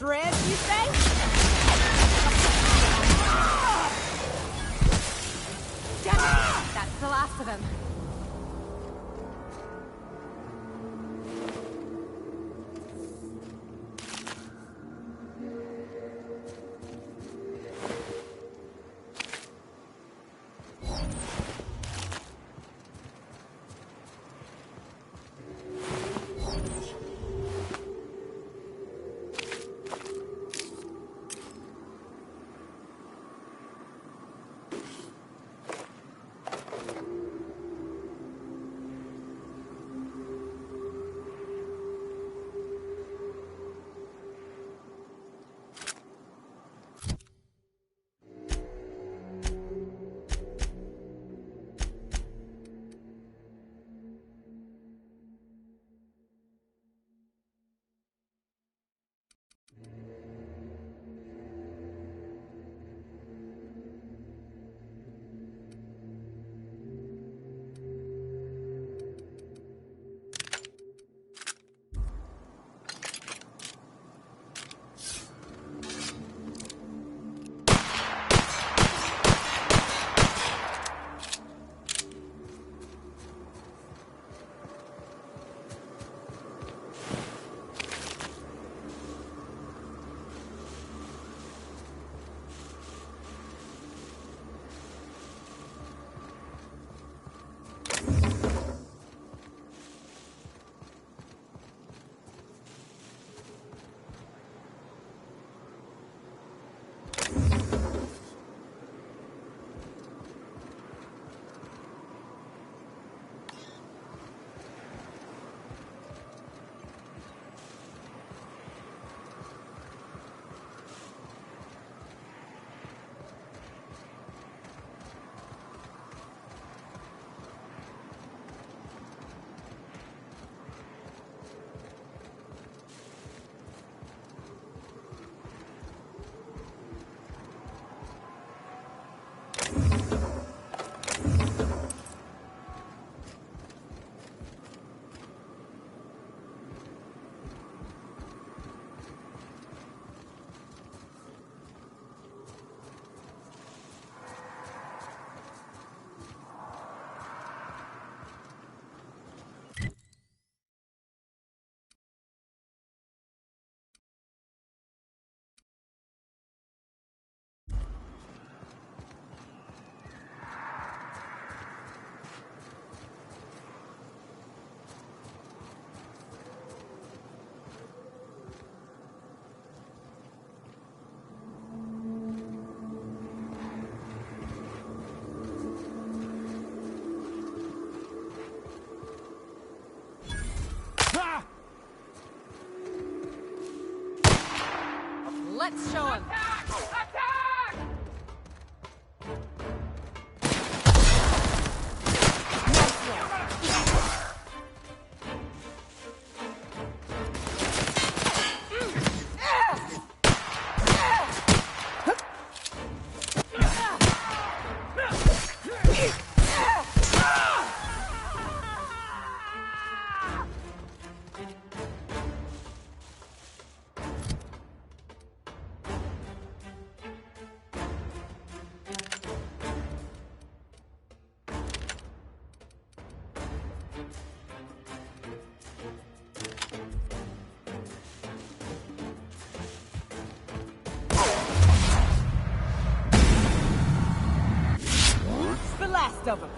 Shreds, you say? That's the last of him. Let's show him. last of them.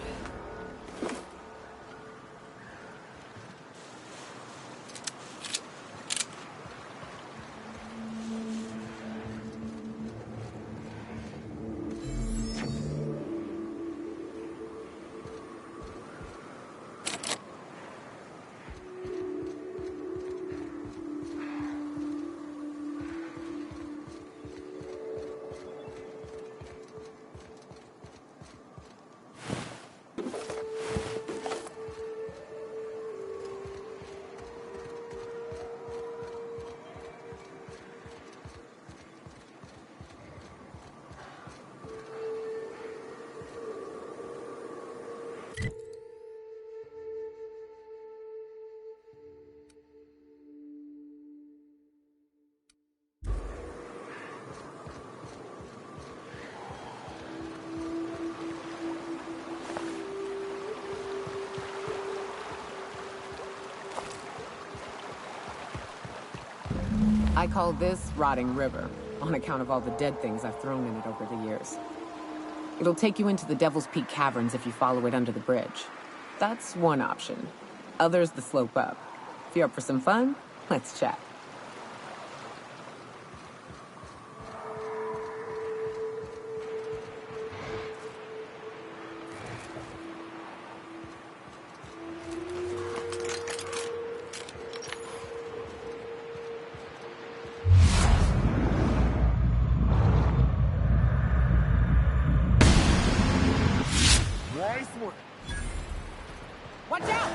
I call this Rotting River, on account of all the dead things I've thrown in it over the years. It'll take you into the Devil's Peak Caverns if you follow it under the bridge. That's one option. Others the slope up. If you're up for some fun, let's chat. Watch out!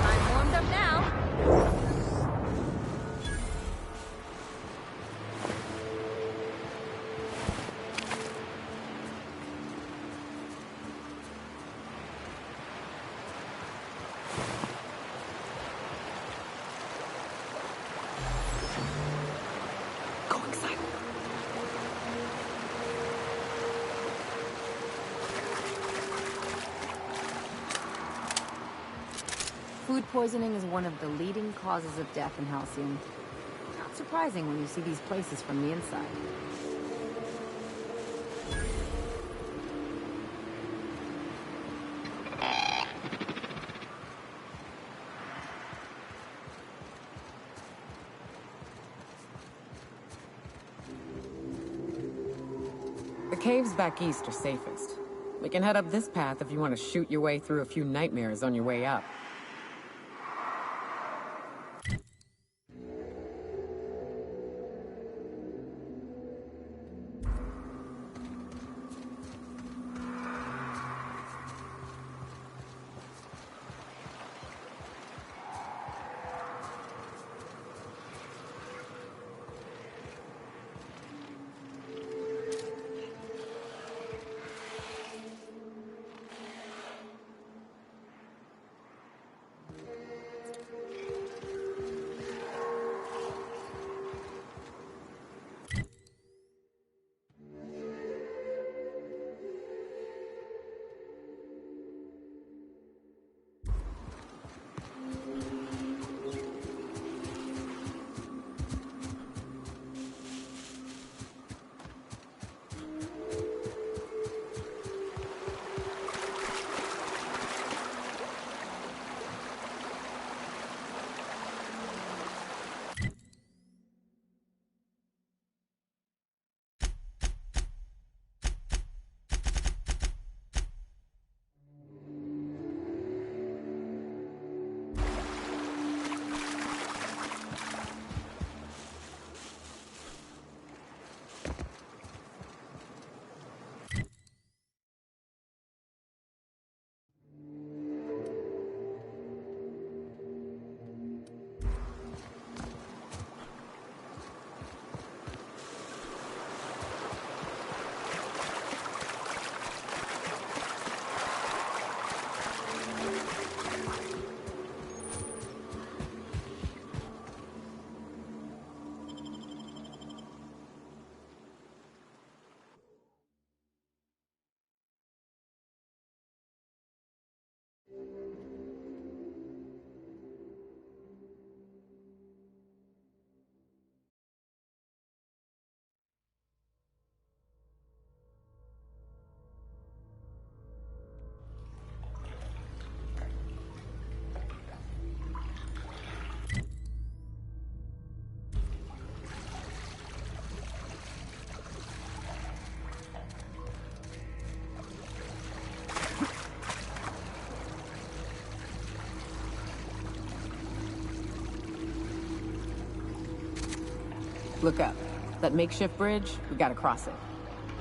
I'm warmed up now. Food poisoning is one of the leading causes of death in Halcyon. Not surprising when you see these places from the inside. The caves back east are safest. We can head up this path if you want to shoot your way through a few nightmares on your way up. Look up. That makeshift bridge, we gotta cross it.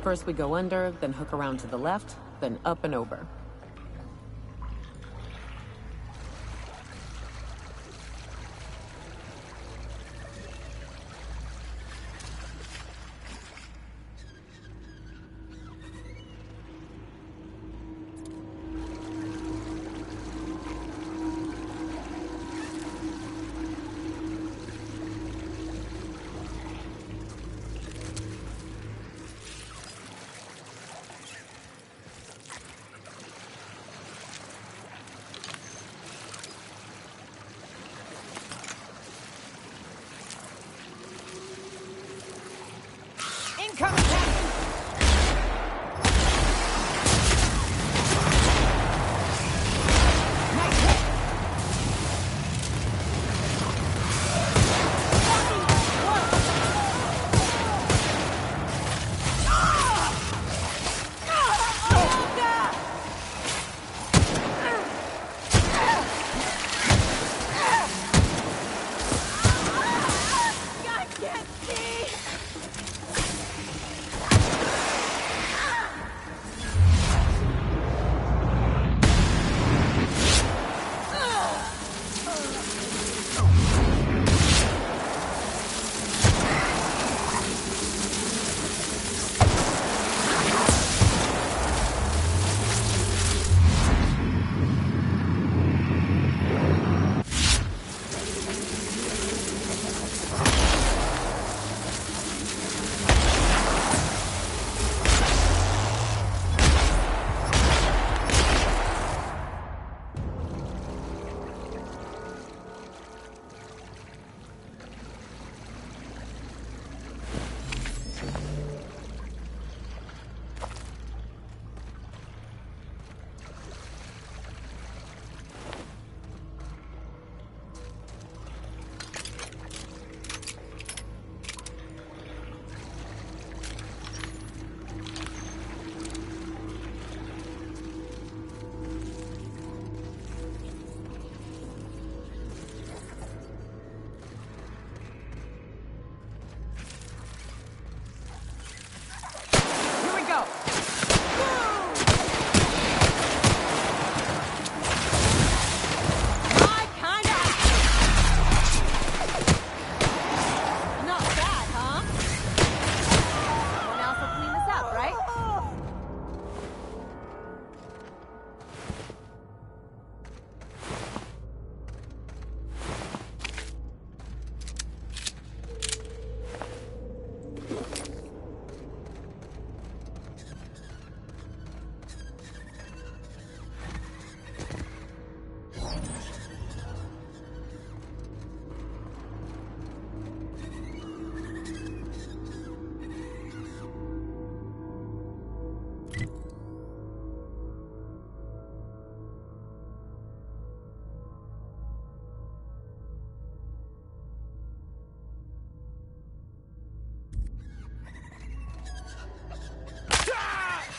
First we go under, then hook around to the left, then up and over.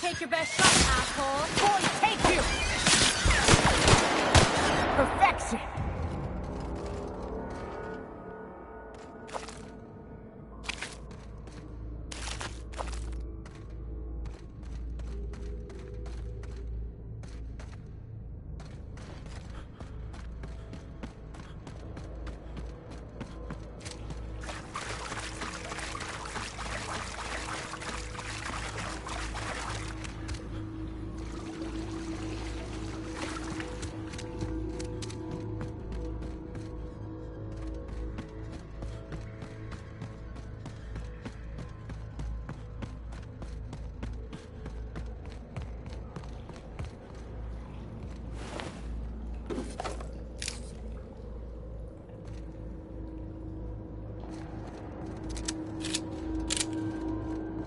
Take your best shot, asshole. Boy, take you! Perfection!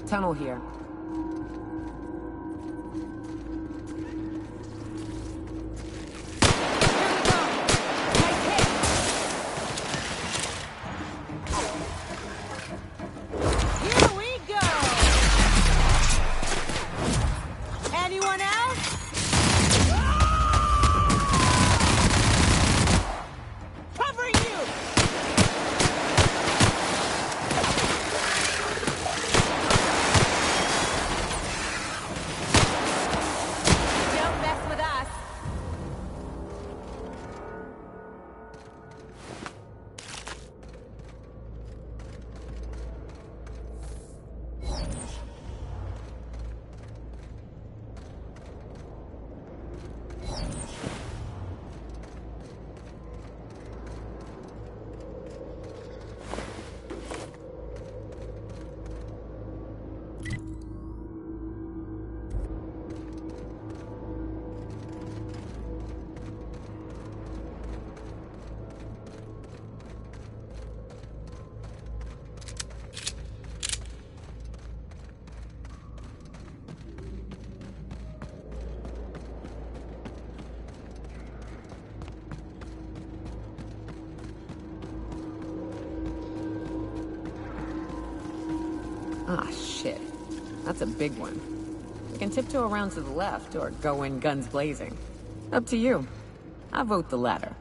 Tunnel here. Here we go! Anyone else? Covering you! Ah, shit. That's a big one. We can tiptoe around to the left, or go in guns blazing. Up to you. I vote the latter.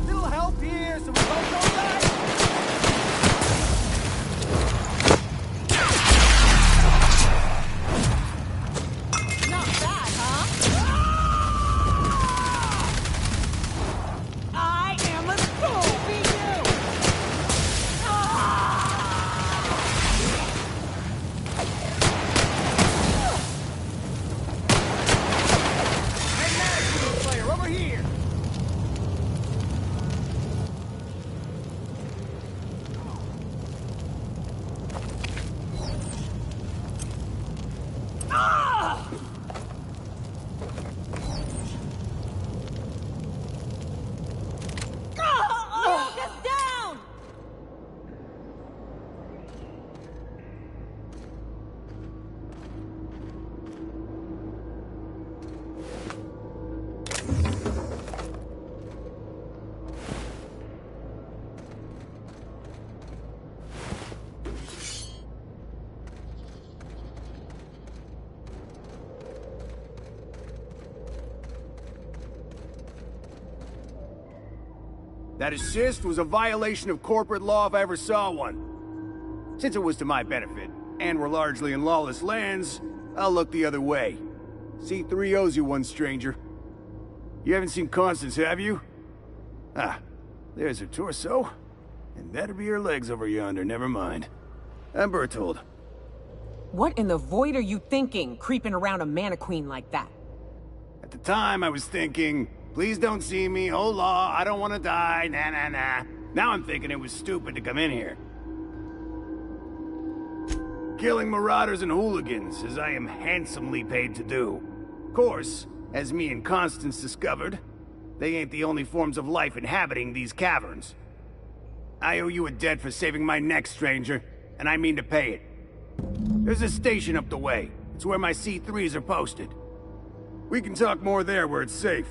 Little help here, so we don't go back. Not bad, huh? I am a fool, be you! Hey, Magic player, over here. Just down! That assist was a violation of corporate law if I ever saw one. Since it was to my benefit, and we're largely in lawless lands, I'll look the other way. C3 owes you one, stranger. You haven't seen Constance, have you? Ah, there's her torso. And that'll be her legs over yonder, never mind. I'm Bertold. What in the void are you thinking, creeping around a mannequin like that? At the time, I was thinking, please don't see me, oh law, I don't want to die, nah nah nah. Now I'm thinking it was stupid to come in here. Killing marauders and hooligans, as I am handsomely paid to do. Of course, as me and Constance discovered, they ain't the only forms of life inhabiting these caverns. I owe you a debt for saving my neck, stranger, and I mean to pay it. There's a station up the way. It's where my C3s are posted. We can talk more there where it's safe.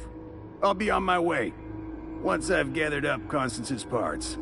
I'll be on my way, once I've gathered up Constance's parts.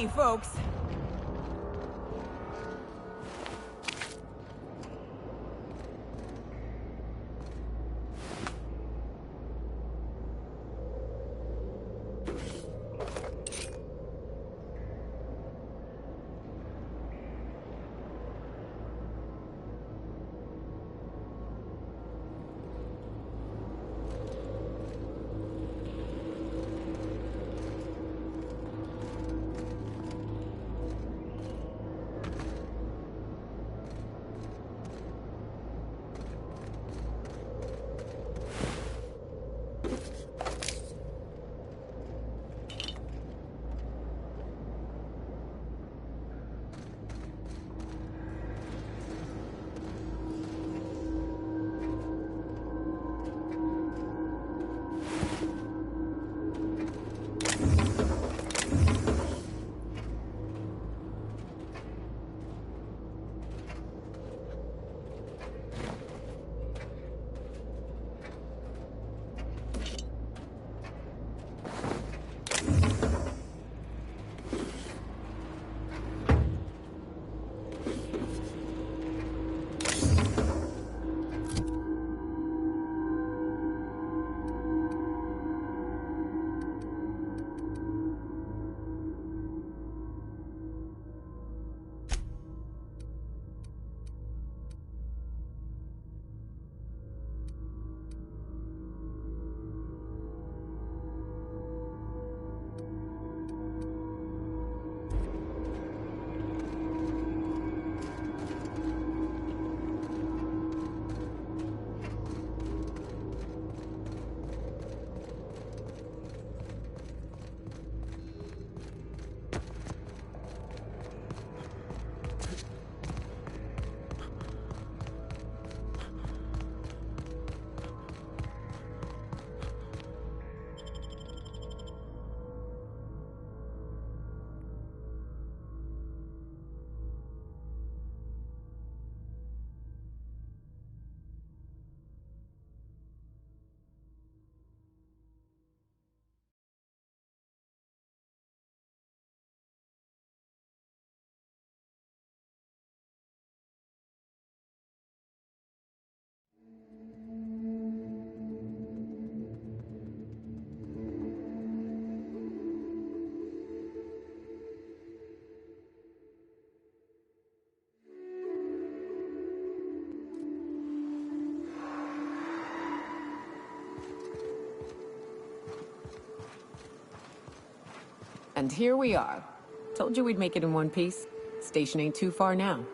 me, folks. And here we are. Told you we'd make it in one piece. Station ain't too far now.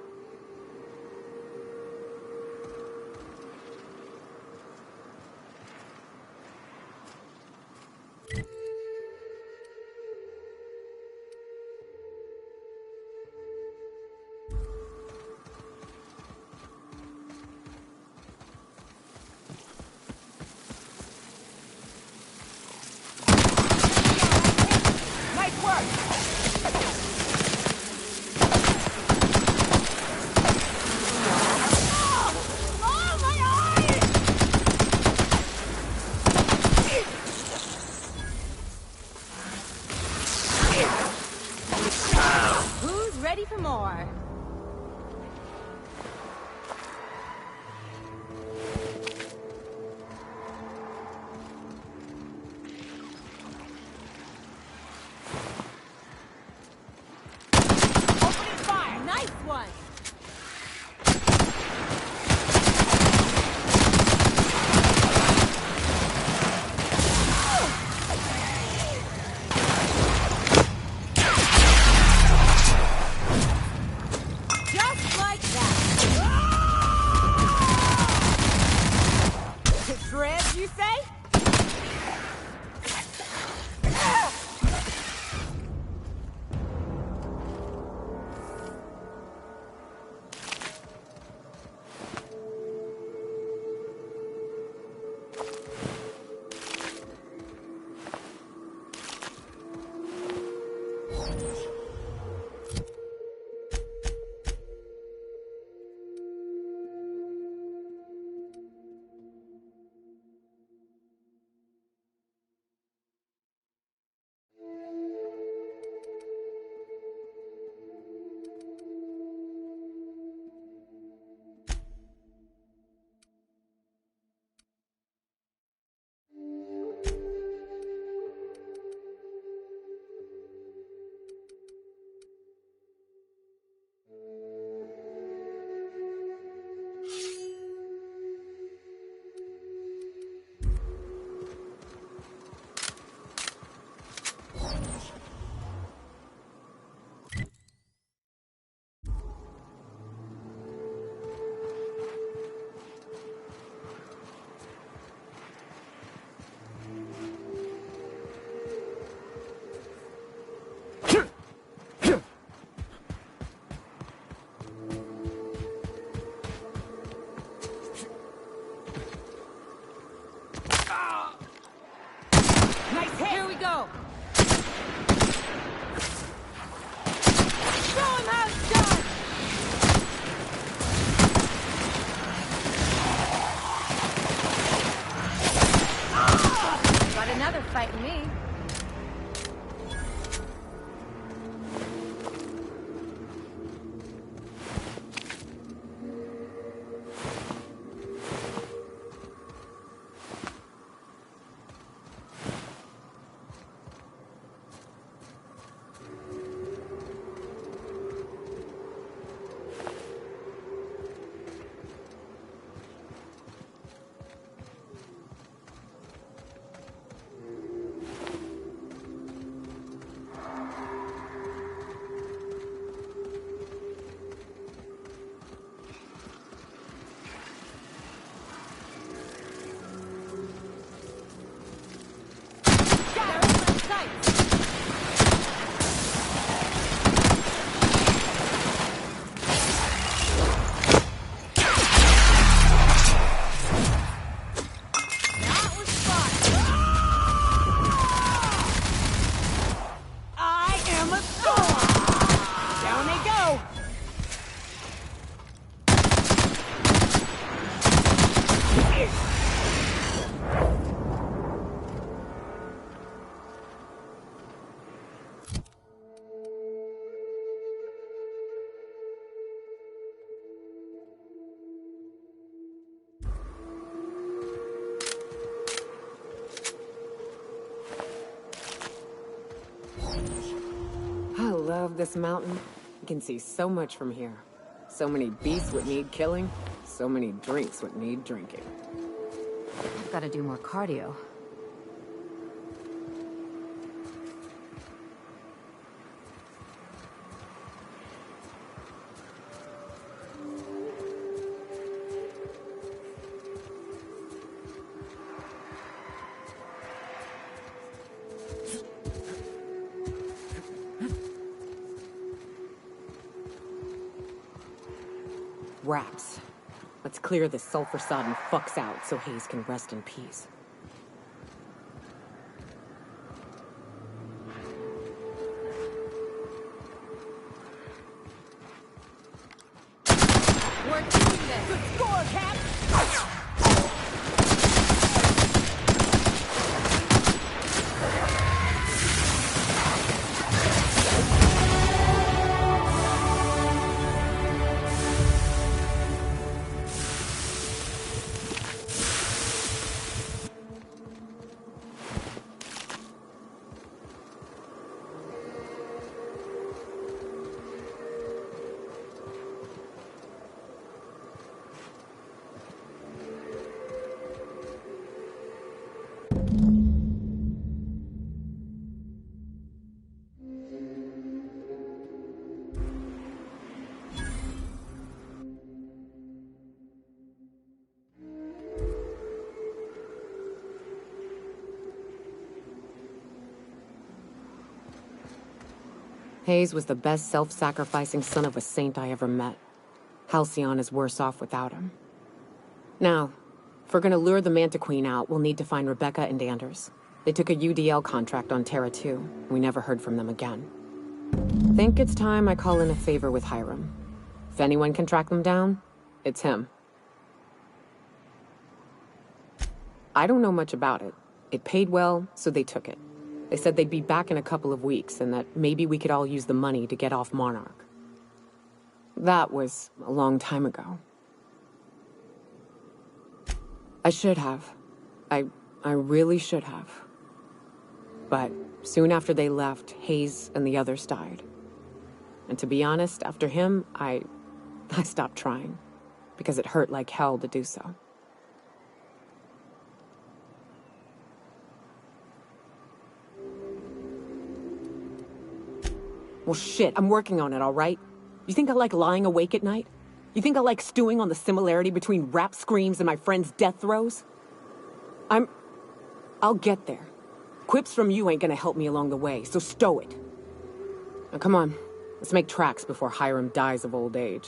Nice hit! Here we go! Show him how it's done! Got another fight in me. I love this mountain. You can see so much from here. So many beasts would need killing. So many drinks would need drinking. I've got to do more cardio. Wraps. Let's clear this sulfur-sodden fucks out so Hayes can rest in peace. We're doing this! Good score, Cap! Hayes was the best self-sacrificing son of a saint I ever met. Halcyon is worse off without him. Now, if we're gonna lure the Manta Queen out, we'll need to find Rebecca and Anders. They took a UDL contract on Terra 2. We never heard from them again. Think it's time I call in a favor with Hiram. If anyone can track them down, it's him. I don't know much about it. It paid well, so they took it. They said they'd be back in a couple of weeks, and that maybe we could all use the money to get off Monarch. That was a long time ago. I should have. I really should have. But soon after they left, Hayes and the others died. And to be honest, after him, I stopped trying. Because it hurt like hell to do so. Well, shit, I'm working on it, all right? You think I like lying awake at night? You think I like stewing on the similarity between rap screams and my friend's death throes? I'll get there. Quips from you ain't gonna help me along the way, so stow it. Now come on, let's make tracks before Hiram dies of old age.